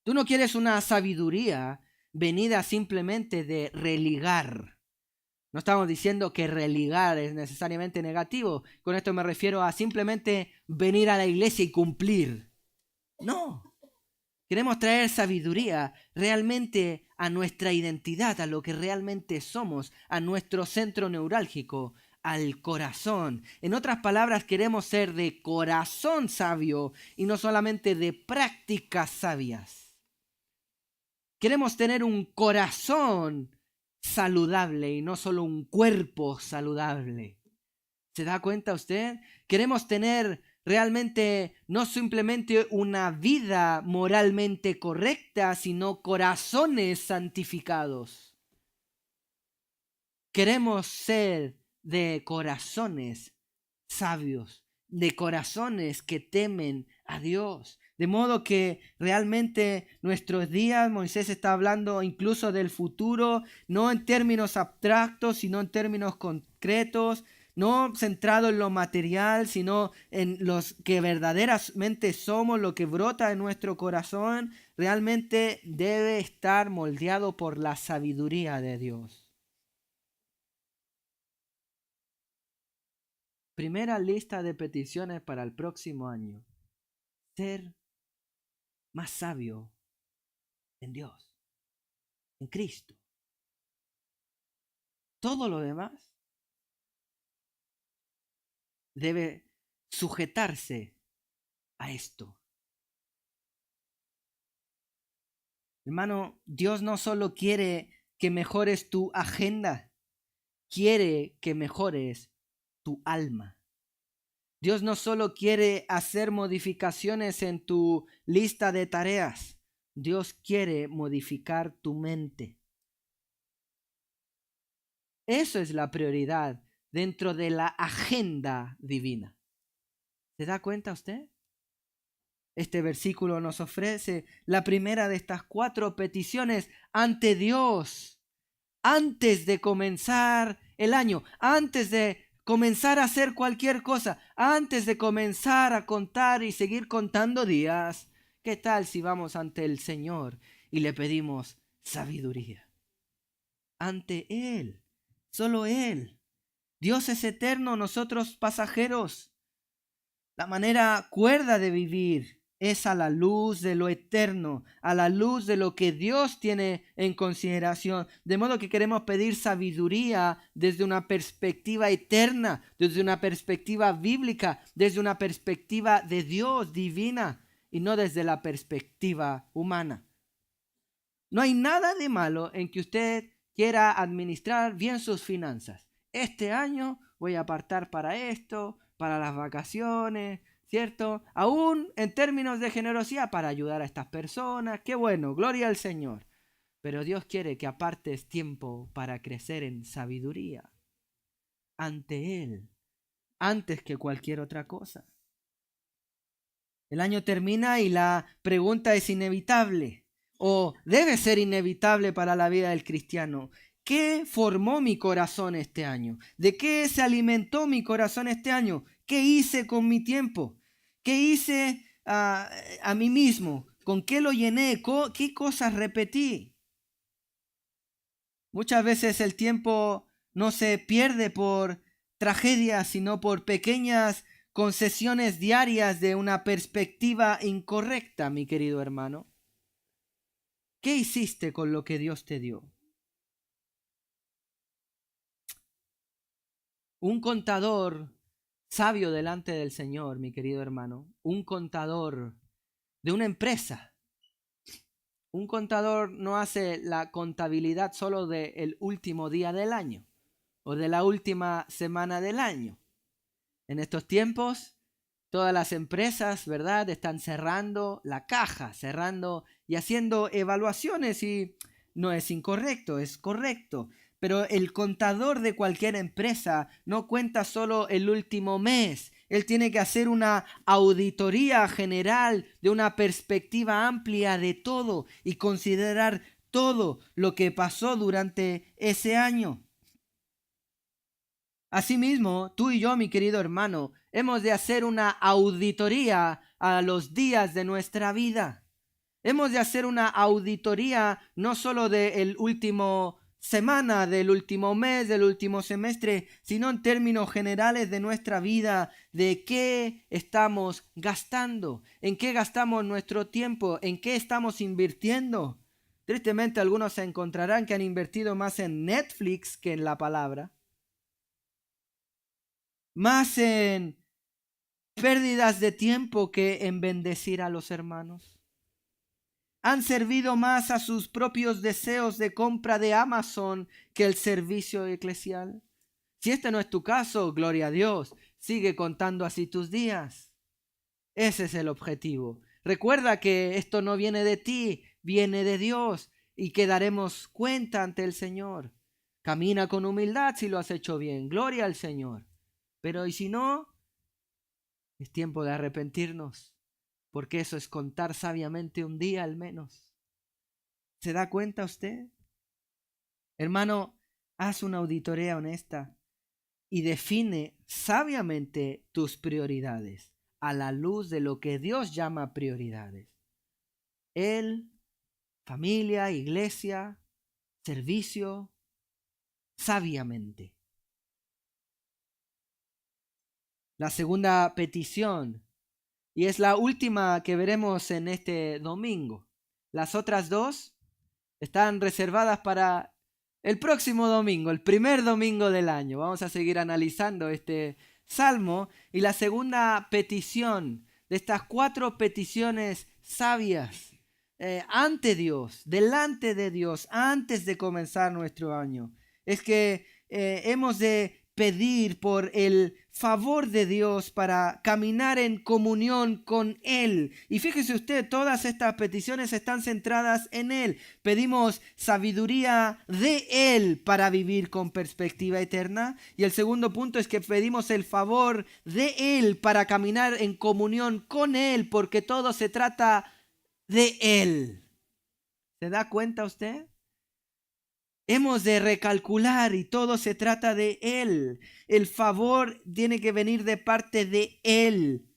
Tú no quieres una sabiduría venida simplemente de religar. No estamos diciendo que religar es necesariamente negativo. Con esto me refiero a simplemente venir a la iglesia y cumplir. No. Queremos traer sabiduría realmente a nuestra identidad, a lo que realmente somos, a nuestro centro neurálgico, al corazón. En otras palabras, queremos ser de corazón sabio y no solamente de prácticas sabias. Queremos tener un corazón saludable y no solo un cuerpo saludable. ¿Se da cuenta usted? Queremos tener realmente no simplemente una vida moralmente correcta, sino corazones santificados. Queremos ser de corazones sabios, de corazones que temen a Dios. De modo que realmente nuestros días, Moisés está hablando incluso del futuro, no en términos abstractos, sino en términos concretos, no centrado en lo material, sino en los que verdaderamente somos, lo que brota en nuestro corazón, realmente debe estar moldeado por la sabiduría de Dios. Primera lista de peticiones para el próximo año. Ser más sabio en Dios, en Cristo. Todo lo demás debe sujetarse a esto. Hermano, Dios no solo quiere que mejores tu agenda, quiere que mejores tu alma. Dios no solo quiere hacer modificaciones en tu lista de tareas, Dios quiere modificar tu mente. Eso es la prioridad dentro de la agenda divina. ¿Se da cuenta usted? Este versículo nos ofrece la primera de estas 4 peticiones ante Dios, antes de comenzar el año, antes de comenzar a hacer cualquier cosa, antes de comenzar a contar y seguir contando días. ¿Qué tal si vamos ante el Señor y le pedimos sabiduría? Ante Él, solo Él. Dios es eterno, nosotros pasajeros. La manera cuerda de vivir es a la luz de lo eterno, a la luz de lo que Dios tiene en consideración. De modo que queremos pedir sabiduría desde una perspectiva eterna, desde una perspectiva bíblica, desde una perspectiva de Dios divina y no desde la perspectiva humana. No hay nada de malo en que usted quiera administrar bien sus finanzas. Este año voy a apartar para esto, para las vacaciones, ¿cierto? Aún en términos de generosidad para ayudar a estas personas. Qué bueno, gloria al Señor. Pero Dios quiere que apartes tiempo para crecer en sabiduría ante Él, antes que cualquier otra cosa. El año termina y la pregunta es inevitable, o debe ser inevitable para la vida del cristiano. ¿Qué formó mi corazón este año? ¿De qué se alimentó mi corazón este año? ¿Qué hice con mi tiempo? ¿Qué hice a mí mismo? ¿Con qué lo llené? ¿Qué cosas repetí? Muchas veces el tiempo no se pierde por tragedias, sino por pequeñas concesiones diarias de una perspectiva incorrecta, mi querido hermano. ¿Qué hiciste con lo que Dios te dio? Un contador sabio delante del Señor, mi querido hermano, un contador de una empresa. Un contador no hace la contabilidad solo del último día del año. o de la última semana del año. En estos tiempos, todas las empresas, ¿verdad?, están cerrando la caja, cerrando y haciendo evaluaciones, y no es incorrecto, es correcto. Pero el contador de cualquier empresa no cuenta solo el último mes. Él tiene que hacer una auditoría general de una perspectiva amplia de todo y considerar todo lo que pasó durante ese año. Asimismo, tú y yo, mi querido hermano, hemos de hacer una auditoría a los días de nuestra vida. Hemos de hacer una auditoría no solo del último semana, del último mes, del último semestre, sino en términos generales de nuestra vida, de qué estamos gastando, en qué gastamos nuestro tiempo, en qué estamos invirtiendo. Tristemente, algunos se encontrarán que han invertido más en Netflix que en la palabra, más en pérdidas de tiempo que en bendecir a los hermanos. Han servido más a sus propios deseos de compra de Amazon que el servicio eclesial. Si este no es tu caso, gloria a Dios, sigue contando así tus días. Ese es el objetivo. Recuerda que esto no viene de ti, viene de Dios, y que daremos cuenta ante el Señor. Camina con humildad si lo has hecho bien, gloria al Señor. Pero ¿y si no? Es tiempo de arrepentirnos, porque eso es contar sabiamente un día al menos. ¿Se da cuenta usted? Hermano, haz una auditoría honesta y define sabiamente tus prioridades a la luz de lo que Dios llama prioridades. Él, familia, iglesia, servicio, sabiamente. La segunda petición, y es la última que veremos en este domingo. Las otras dos están reservadas para el próximo domingo, el primer domingo del año. Vamos a seguir analizando este salmo y la segunda petición de estas 4 peticiones sabias ante Dios, delante de Dios, antes de comenzar nuestro año. Es que hemos de pedir por el favor de Dios para caminar en comunión con Él. Y fíjese usted, todas estas peticiones están centradas en Él. Pedimos sabiduría de Él para vivir con perspectiva eterna. Y el segundo punto es que pedimos el favor de Él para caminar en comunión con Él, porque todo se trata de Él. ¿Se da cuenta usted? Hemos de recalcular y todo se trata de Él. El favor tiene que venir de parte de Él.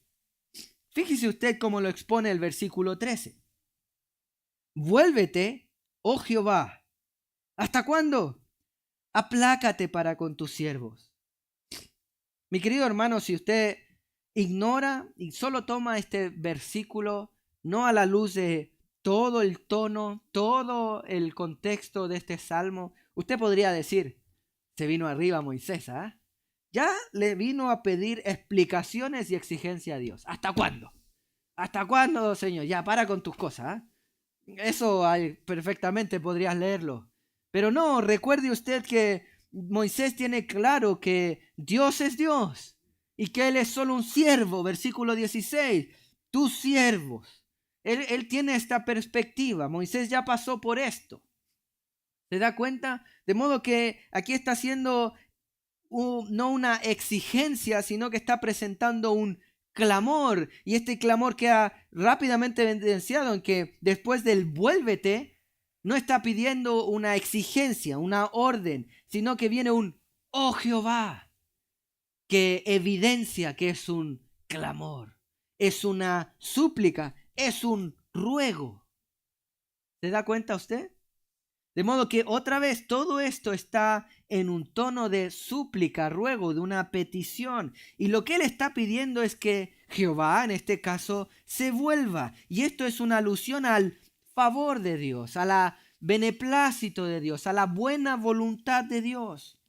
Fíjese usted cómo lo expone el versículo 13. Vuélvete, oh Jehová. ¿Hasta cuándo? Aplácate para con tus siervos. Mi querido hermano, si usted ignora y solo toma este versículo no a la luz de todo el tono, todo el contexto de este salmo, usted podría decir, se vino arriba Moisés, ¿ah? Ya le vino a pedir explicaciones y exigencia a Dios. ¿Hasta cuándo? ¿Hasta cuándo, Señor? Ya, para con tus cosas, ¿ah? Eso perfectamente podrías leerlo. Pero no, recuerde usted que Moisés tiene claro que Dios es Dios y que Él es solo un siervo, versículo 16, tus siervos. Él tiene esta perspectiva. Moisés ya pasó por esto. ¿Se da cuenta? De modo que aquí está haciendo no una exigencia, sino que está presentando un clamor. Y este clamor queda rápidamente evidenciado en que después del vuélvete, no está pidiendo una exigencia, una orden, sino que viene un oh Jehová, que evidencia que es un clamor, es una súplica, es un ruego. ¿Se da cuenta usted? De modo que otra vez todo esto está en un tono de súplica, ruego, de una petición. Y lo que él está pidiendo es que Jehová, en este caso, se vuelva. Y esto es una alusión al favor de Dios, a la beneplácito de Dios, a la buena voluntad de Dios.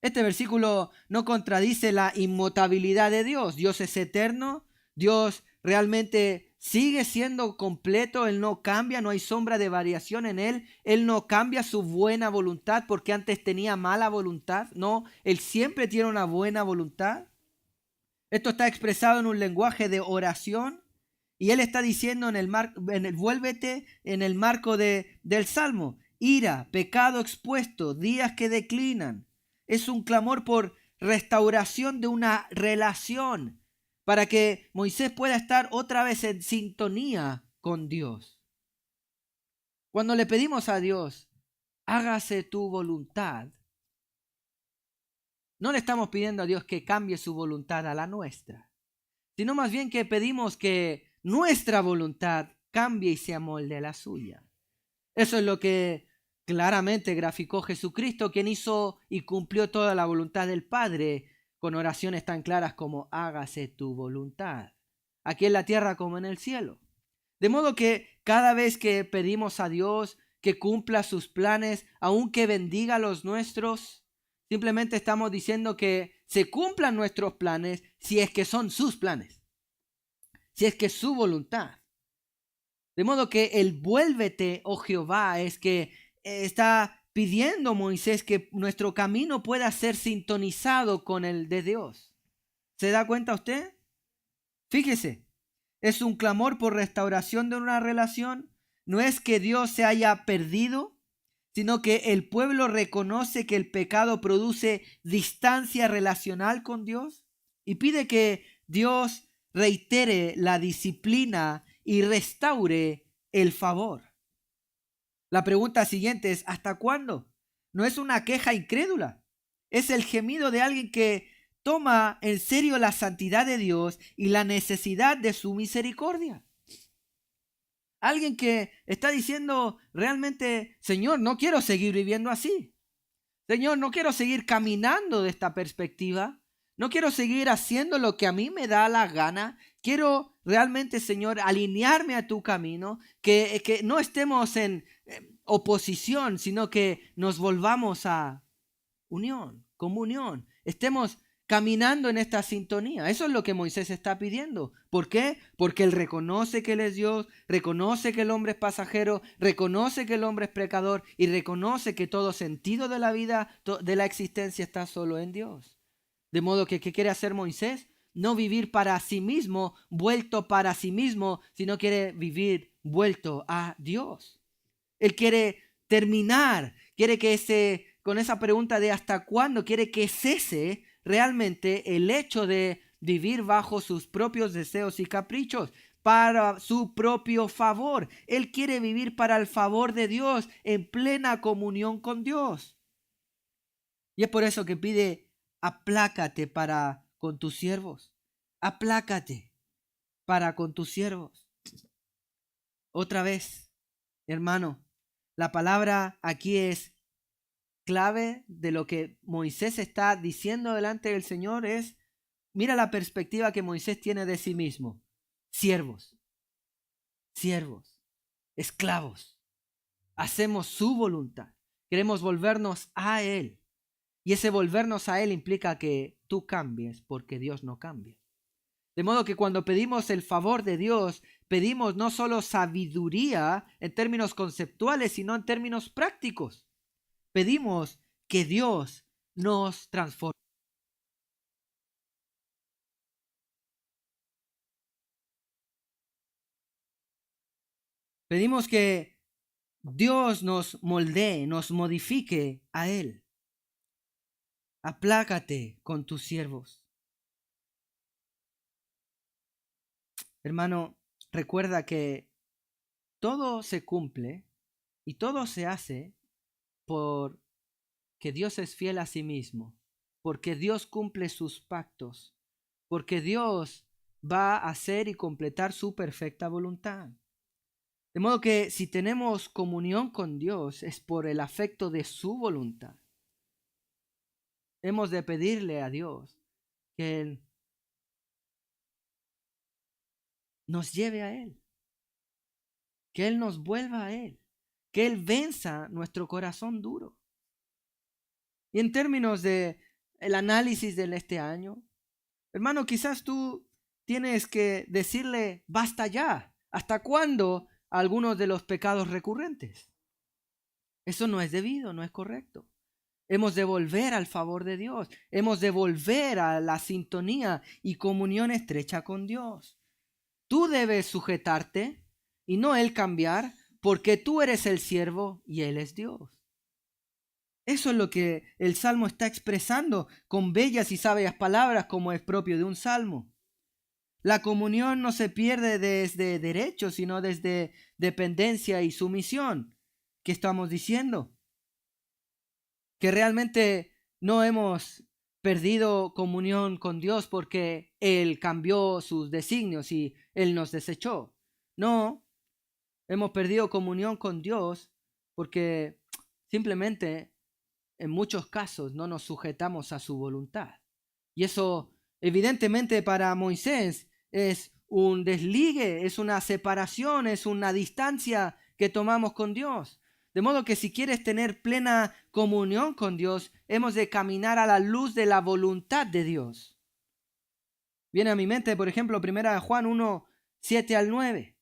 Este versículo no contradice la inmutabilidad de Dios. Dios es eterno, Dios realmente sigue siendo completo, Él no cambia, no hay sombra de variación en Él, Él no cambia su buena voluntad porque antes tenía mala voluntad, no, Él siempre tiene una buena voluntad. Esto está expresado en un lenguaje de oración y Él está diciendo vuélvete en el marco del Salmo, ira, pecado expuesto, días que declinan. Es un clamor por restauración de una relación para que Moisés pueda estar otra vez en sintonía con Dios. Cuando le pedimos a Dios, hágase tu voluntad, no le estamos pidiendo a Dios que cambie su voluntad a la nuestra, sino más bien que pedimos que nuestra voluntad cambie y se amolde a la suya. Eso es lo que claramente graficó Jesucristo, quien hizo y cumplió toda la voluntad del Padre con oraciones tan claras como hágase tu voluntad, aquí en la tierra como en el cielo. De modo que cada vez que pedimos a Dios que cumpla sus planes, aunque bendiga los nuestros, simplemente estamos diciendo que se cumplan nuestros planes si es que son sus planes, si es que es su voluntad. De modo que el vuélvete, oh Jehová, es que está pidiendo Moisés que nuestro camino pueda ser sintonizado con el de Dios. ¿Se da cuenta usted? Fíjese, es un clamor por restauración de una relación. No es que Dios se haya perdido, sino que el pueblo reconoce que el pecado produce distancia relacional con Dios y pide que Dios reitere la disciplina y restaure el favor. La pregunta siguiente es, ¿hasta cuándo? No es una queja incrédula, es el gemido de alguien que toma en serio la santidad de Dios y la necesidad de su misericordia. Alguien que está diciendo realmente, Señor, no quiero seguir viviendo así. Señor, no quiero seguir caminando de esta perspectiva. No quiero seguir haciendo lo que a mí me da la gana. Quiero realmente, Señor, alinearme a tu camino, que no estemos en oposición, sino que nos volvamos a unión, comunión. Estemos caminando en esta sintonía. Eso es lo que Moisés está pidiendo. ¿Por qué? Porque él reconoce que él es Dios, reconoce que el hombre es pasajero, reconoce que el hombre es pecador y reconoce que todo sentido de la vida, de la existencia está solo en Dios. De modo que, ¿qué quiere hacer Moisés? No vivir para sí mismo, vuelto para sí mismo, sino quiere vivir vuelto a Dios. Él quiere terminar, quiere que con esa pregunta de hasta cuándo, quiere que cese realmente el hecho de vivir bajo sus propios deseos y caprichos, para su propio favor. Él quiere vivir para el favor de Dios, en plena comunión con Dios. Y es por eso que pide, aplácate para con tus siervos. Aplácate para con tus siervos. Otra vez, hermano, la palabra aquí es clave de lo que Moisés está diciendo delante del Señor es, mira la perspectiva que Moisés tiene de sí mismo. Siervos, siervos, esclavos. Hacemos su voluntad. Queremos volvernos a Él. Y ese volvernos a Él implica que tú cambies porque Dios no cambia. De modo que cuando pedimos el favor de Dios, pedimos no solo sabiduría en términos conceptuales, sino en términos prácticos. Pedimos que Dios nos transforme. Pedimos que Dios nos moldee, nos modifique a Él. Aplácate con tus siervos. Hermano, recuerda que todo se cumple y todo se hace porque Dios es fiel a sí mismo, porque Dios cumple sus pactos, porque Dios va a hacer y completar su perfecta voluntad. De modo que si tenemos comunión con Dios es por el afecto de su voluntad. Hemos de pedirle a Dios que Él nos lleve a Él, que Él nos vuelva a Él, que Él venza nuestro corazón duro. Y en términos de el análisis de este año, hermano, quizás tú tienes que decirle basta ya. ¿Hasta cuándo a algunos de los pecados recurrentes? Eso no es debido, no es correcto. Hemos de volver al favor de Dios. Hemos de volver a la sintonía y comunión estrecha con Dios. Tú debes sujetarte y no Él cambiar, porque tú eres el siervo y Él es Dios. Eso es lo que el Salmo está expresando con bellas y sabias palabras, como es propio de un salmo. La comunión no se pierde desde derecho, sino desde dependencia y sumisión. ¿Qué estamos diciendo? Que realmente no hemos perdido comunión con Dios porque Él cambió sus designios y Él nos desechó. No, hemos perdido comunión con Dios porque simplemente en muchos casos no nos sujetamos a su voluntad. Y eso evidentemente para Moisés es un desligue, es una separación, es una distancia que tomamos con Dios. De modo que si quieres tener plena comunión con Dios, hemos de caminar a la luz de la voluntad de Dios. Viene a mi mente, por ejemplo, 1 Juan 1, 7 al 9.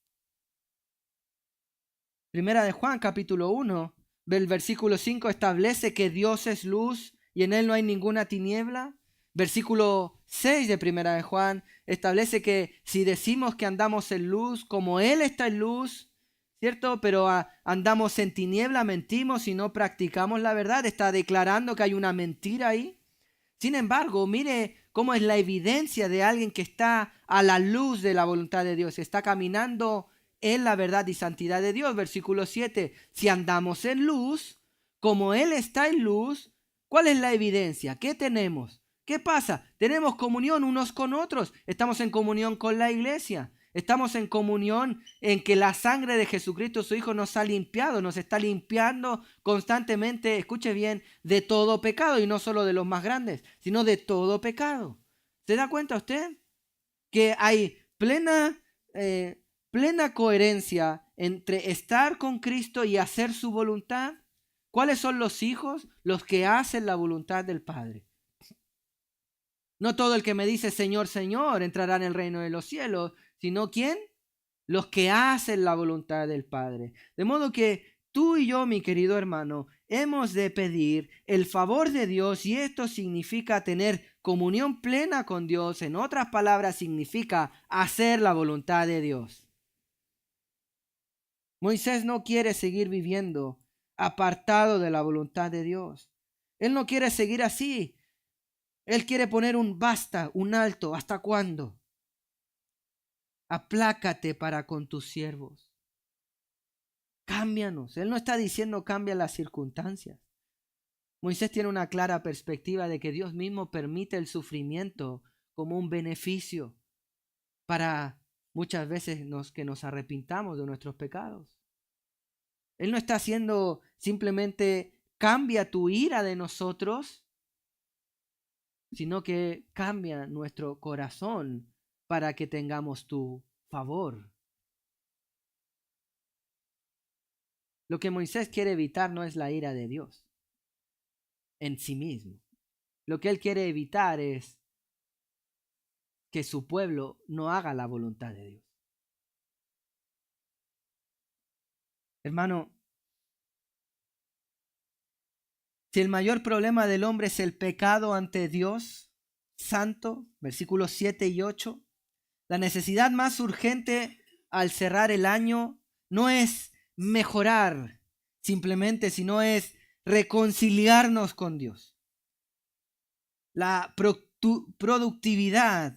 1 Juan capítulo 1, el versículo 5 establece que Dios es luz y en Él no hay ninguna tiniebla. Versículo 6 de 1 Juan establece que si decimos que andamos en luz, como Él está en luz, ¿cierto? Pero andamos en tiniebla, mentimos y no practicamos la verdad. Está declarando que hay una mentira ahí. Sin embargo, mire cómo es la evidencia de alguien que está a la luz de la voluntad de Dios. Está caminando en la verdad y santidad de Dios. Versículo 7. Si andamos en luz, como Él está en luz, ¿cuál es la evidencia? ¿Qué tenemos? ¿Qué pasa? Tenemos comunión unos con otros. Estamos en comunión con la iglesia. Estamos en comunión en que la sangre de Jesucristo, su Hijo, nos ha limpiado, nos está limpiando constantemente, escuche bien, de todo pecado, y no solo de los más grandes, sino de todo pecado. ¿Se da cuenta usted? Que hay plena coherencia entre estar con Cristo y hacer su voluntad. ¿Cuáles son los hijos? Los que hacen la voluntad del Padre. No todo el que me dice Señor, Señor entrará en el reino de los cielos, sino ¿quién? Los que hacen la voluntad del Padre. De modo que tú y yo, mi querido hermano, hemos de pedir el favor de Dios, y esto significa tener comunión plena con Dios. En otras palabras, significa hacer la voluntad de Dios. Moisés no quiere seguir viviendo apartado de la voluntad de Dios. Él no quiere seguir así. Él quiere poner un basta, un alto. ¿Hasta cuándo? Aplácate para con tus siervos. Cámbianos. Él no está diciendo cambia las circunstancias. Moisés tiene una clara perspectiva de que Dios mismo permite el sufrimiento como un beneficio para muchas veces que nos arrepintamos de nuestros pecados. Él no está haciendo simplemente cambia tu ira de nosotros, sino que cambia nuestro corazón para que tengamos tu favor. Lo que Moisés quiere evitar no es la ira de Dios en sí mismo. Lo que él quiere evitar es que su pueblo no haga la voluntad de Dios. Hermano, si el mayor problema del hombre es el pecado ante Dios santo, versículos 7 y 8, la necesidad más urgente al cerrar el año no es mejorar simplemente, sino es reconciliarnos con Dios. La productividad,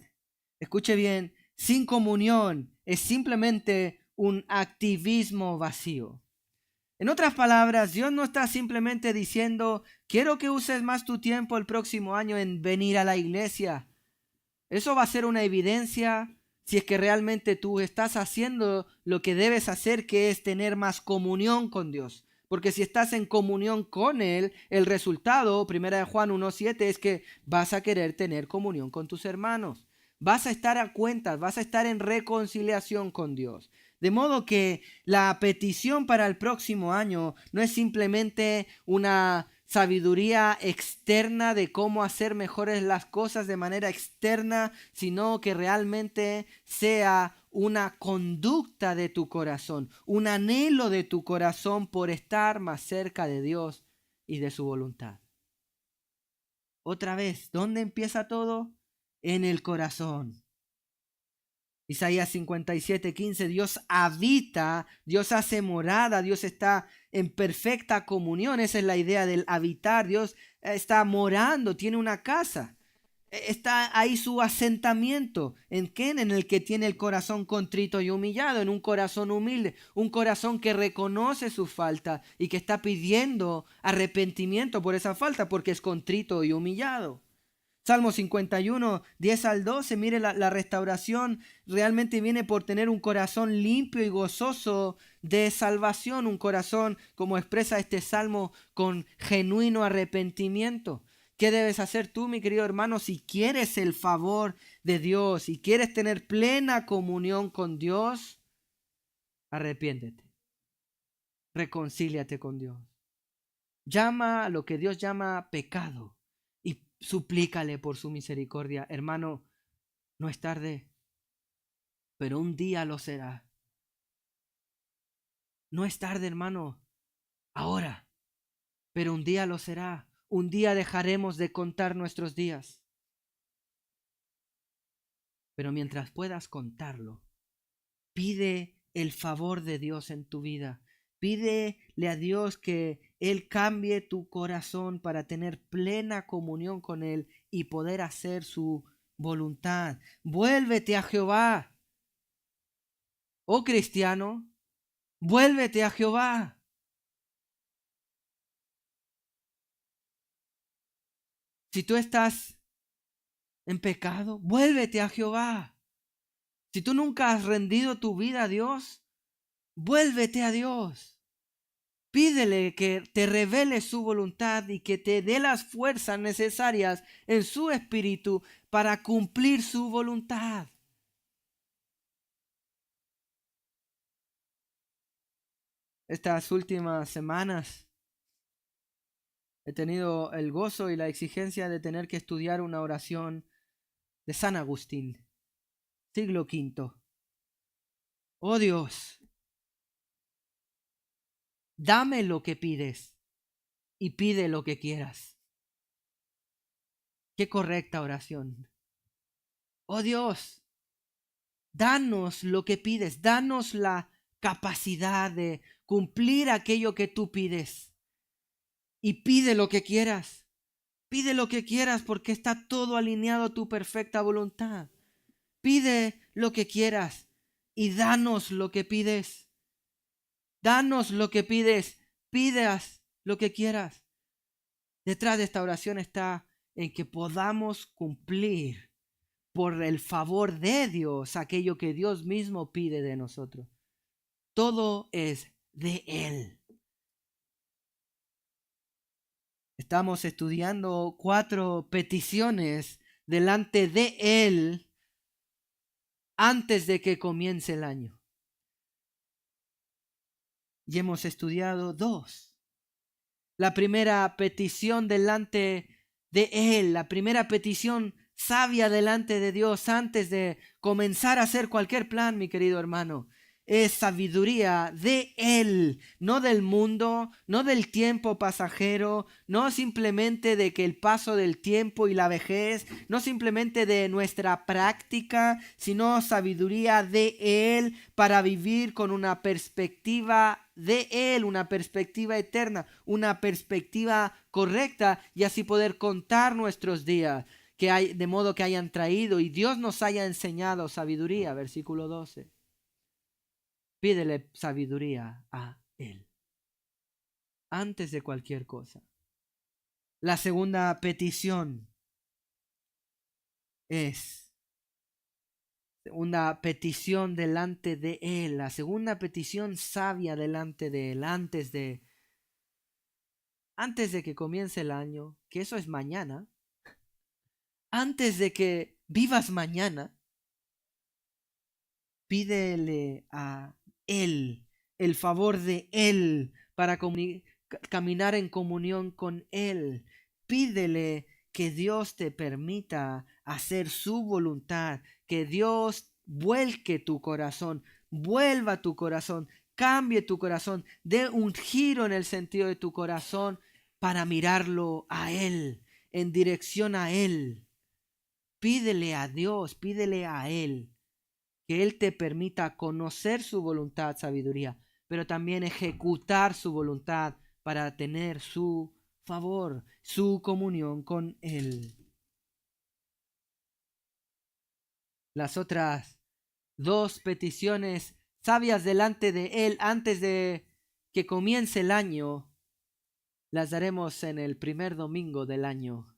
escuche bien, sin comunión es simplemente un activismo vacío. En otras palabras, Dios no está simplemente diciendo, quiero que uses más tu tiempo el próximo año en venir a la iglesia. Eso va a ser una evidencia si es que realmente tú estás haciendo lo que debes hacer, que es tener más comunión con Dios. Porque si estás en comunión con Él, el resultado, 1 Juan 1:7, es que vas a querer tener comunión con tus hermanos. Vas a estar a cuentas, vas a estar en reconciliación con Dios. De modo que la petición para el próximo año no es simplemente una sabiduría externa de cómo hacer mejores las cosas de manera externa, sino que realmente sea una conducta de tu corazón, un anhelo de tu corazón por estar más cerca de Dios y de su voluntad. Otra vez, ¿dónde empieza todo? En el corazón. Isaías 57:15, Dios habita, Dios hace morada, Dios está en perfecta comunión. Esa es la idea del habitar. Dios está morando, tiene una casa. Está ahí su asentamiento. ¿En qué? En el que tiene el corazón contrito y humillado, en un corazón humilde, un corazón que reconoce su falta y que está pidiendo arrepentimiento por esa falta porque es contrito y humillado. Salmo 51, 10 al 12, mire la restauración realmente viene por tener un corazón limpio y gozoso de salvación, un corazón, como expresa este salmo, con genuino arrepentimiento. ¿Qué debes hacer tú, mi querido hermano, si quieres el favor de Dios, si quieres tener plena comunión con Dios? Arrepiéntete, reconcíliate con Dios. Llama a lo que Dios llama pecado y suplícale por su misericordia. Hermano, no es tarde, pero un día lo será. No es tarde, hermano, ahora, pero un día lo será. Un día dejaremos de contar nuestros días. Pero mientras puedas contarlo, pide el favor de Dios en tu vida. Pídele a Dios que Él cambie tu corazón para tener plena comunión con Él y poder hacer su voluntad. Vuélvete a Jehová. Oh cristiano, vuélvete a Jehová. Si tú estás en pecado, vuélvete a Jehová. Si tú nunca has rendido tu vida a Dios, vuélvete a Dios. Pídele que te revele su voluntad y que te dé las fuerzas necesarias en su espíritu para cumplir su voluntad. Estas últimas semanas he tenido el gozo y la exigencia de tener que estudiar una oración de San Agustín, siglo V. Oh Dios, dame lo que pides y pide lo que quieras. Qué correcta oración. Oh Dios, danos lo que pides, danos la capacidad de cumplir aquello que tú pides. Y pide lo que quieras. Pide lo que quieras porque está todo alineado a tu perfecta voluntad. Pide lo que quieras y danos lo que pides. Danos lo que pides. Pidas lo que quieras. Detrás de esta oración está en que podamos cumplir por el favor de Dios aquello que Dios mismo pide de nosotros. Todo es de Él. Estamos estudiando 4 peticiones delante de Él antes de que comience el año. Y hemos estudiado 2. La primera petición delante de Él, la primera petición sabia delante de Dios antes de comenzar a hacer cualquier plan, mi querido hermano. Es sabiduría de Él, no del mundo, no del tiempo pasajero, no simplemente de que el paso del tiempo y la vejez, no simplemente de nuestra práctica, sino sabiduría de Él para vivir con una perspectiva de Él, una perspectiva eterna, una perspectiva correcta y así poder contar nuestros días, que hay, de modo que hayan traído y Dios nos haya enseñado sabiduría, versículo 12. Pídele sabiduría a Él antes de cualquier cosa. La segunda petición es una petición delante de Él, la segunda petición sabia delante de Él antes de que comience el año, que eso es mañana, antes de que vivas mañana, pídele a Él el favor de Él para caminar en comunión con Él. Pídele que Dios te permita hacer su voluntad, que Dios vuelque tu corazón, vuelva tu corazón, cambie tu corazón, dé un giro en el sentido de tu corazón para mirarlo a Él, en dirección a Él. Pídele a Dios, pídele a Él, que Él te permita conocer su voluntad, sabiduría, pero también ejecutar su voluntad para tener su favor, su comunión con Él. Las otras dos peticiones sabias delante de Él antes de que comience el año, las daremos en el primer domingo del año,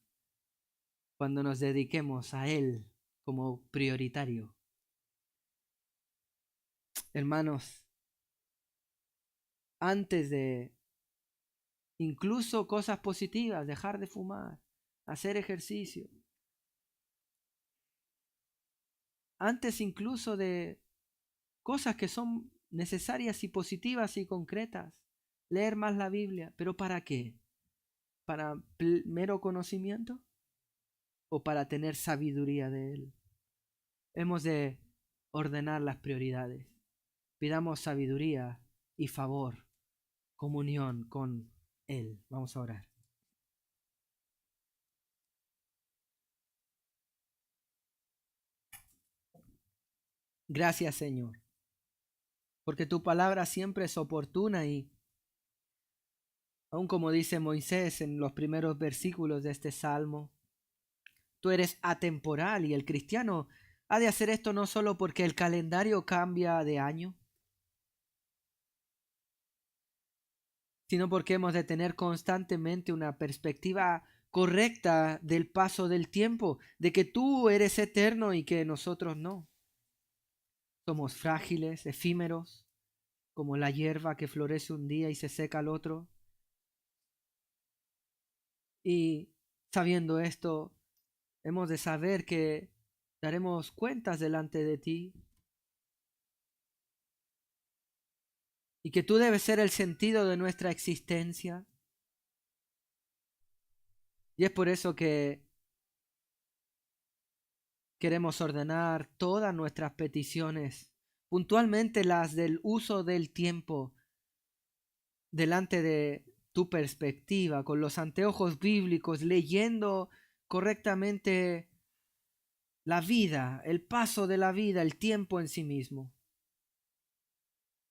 cuando nos dediquemos a Él como prioritario. Hermanos, antes de incluso cosas positivas, dejar de fumar, hacer ejercicio, antes incluso de cosas que son necesarias y positivas y concretas, leer más la Biblia, ¿pero para qué? ¿Para mero conocimiento o para tener sabiduría de Él? Hemos de ordenar las prioridades. Pidamos sabiduría y favor, comunión con Él. Vamos a orar. Gracias, Señor, porque tu palabra siempre es oportuna y, aun como dice Moisés en los primeros versículos de este salmo, tú eres atemporal y el cristiano ha de hacer esto no solo porque el calendario cambia de año, sino porque hemos de tener constantemente una perspectiva correcta del paso del tiempo, de que tú eres eterno y que nosotros no. Somos frágiles, efímeros, como la hierba que florece un día y se seca al otro. Y sabiendo esto, hemos de saber que daremos cuentas delante de ti y que tú debes ser el sentido de nuestra existencia. Y es por eso que queremos ordenar todas nuestras peticiones, puntualmente las del uso del tiempo, delante de tu perspectiva, con los anteojos bíblicos, leyendo correctamente la vida, el paso de la vida, el tiempo en sí mismo.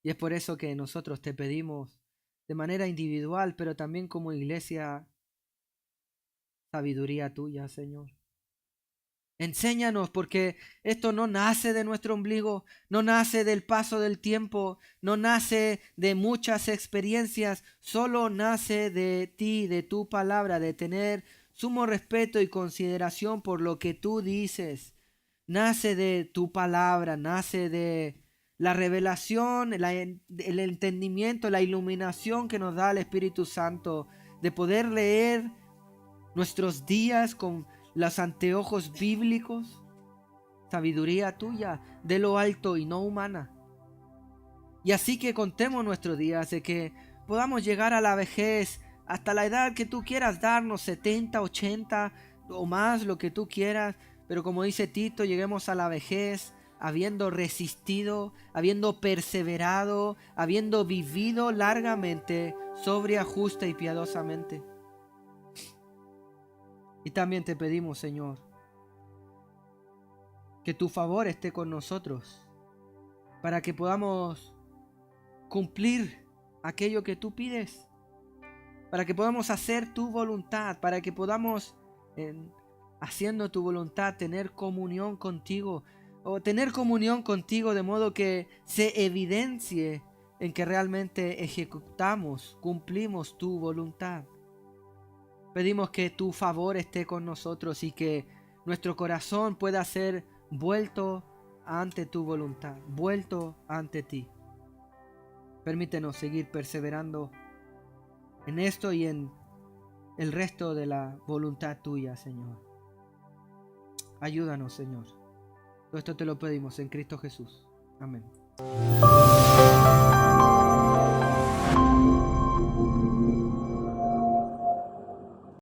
Y es por eso que nosotros te pedimos de manera individual, pero también como iglesia, sabiduría tuya, Señor. Enséñanos, porque esto no nace de nuestro ombligo, no nace del paso del tiempo, no nace de muchas experiencias, solo nace de ti, de tu palabra, de tener sumo respeto y consideración por lo que tú dices. Nace de tu palabra, nace de la revelación, el entendimiento, la iluminación que nos da el Espíritu Santo, de poder leer nuestros días con los anteojos bíblicos, sabiduría tuya de lo alto y no humana. Y así que contemos nuestros días, de que podamos llegar a la vejez hasta la edad que tú quieras darnos, 70, 80 o más, lo que tú quieras, pero como dice Tito, lleguemos a la vejez habiendo resistido, habiendo perseverado, habiendo vivido largamente, sobria, justa y piadosamente. Y también te pedimos, Señor, que tu favor esté con nosotros, para que podamos cumplir aquello que tú pides, para que podamos hacer tu voluntad, para que podamos, haciendo tu voluntad, tener comunión contigo, o tener comunión contigo de modo que se evidencie en que realmente ejecutamos, cumplimos tu voluntad. Pedimos que tu favor esté con nosotros y que nuestro corazón pueda ser vuelto ante tu voluntad, vuelto ante ti. Permítenos seguir perseverando en esto y en el resto de la voluntad tuya, Señor. Ayúdanos, Señor. Todo esto te lo pedimos en Cristo Jesús. Amén.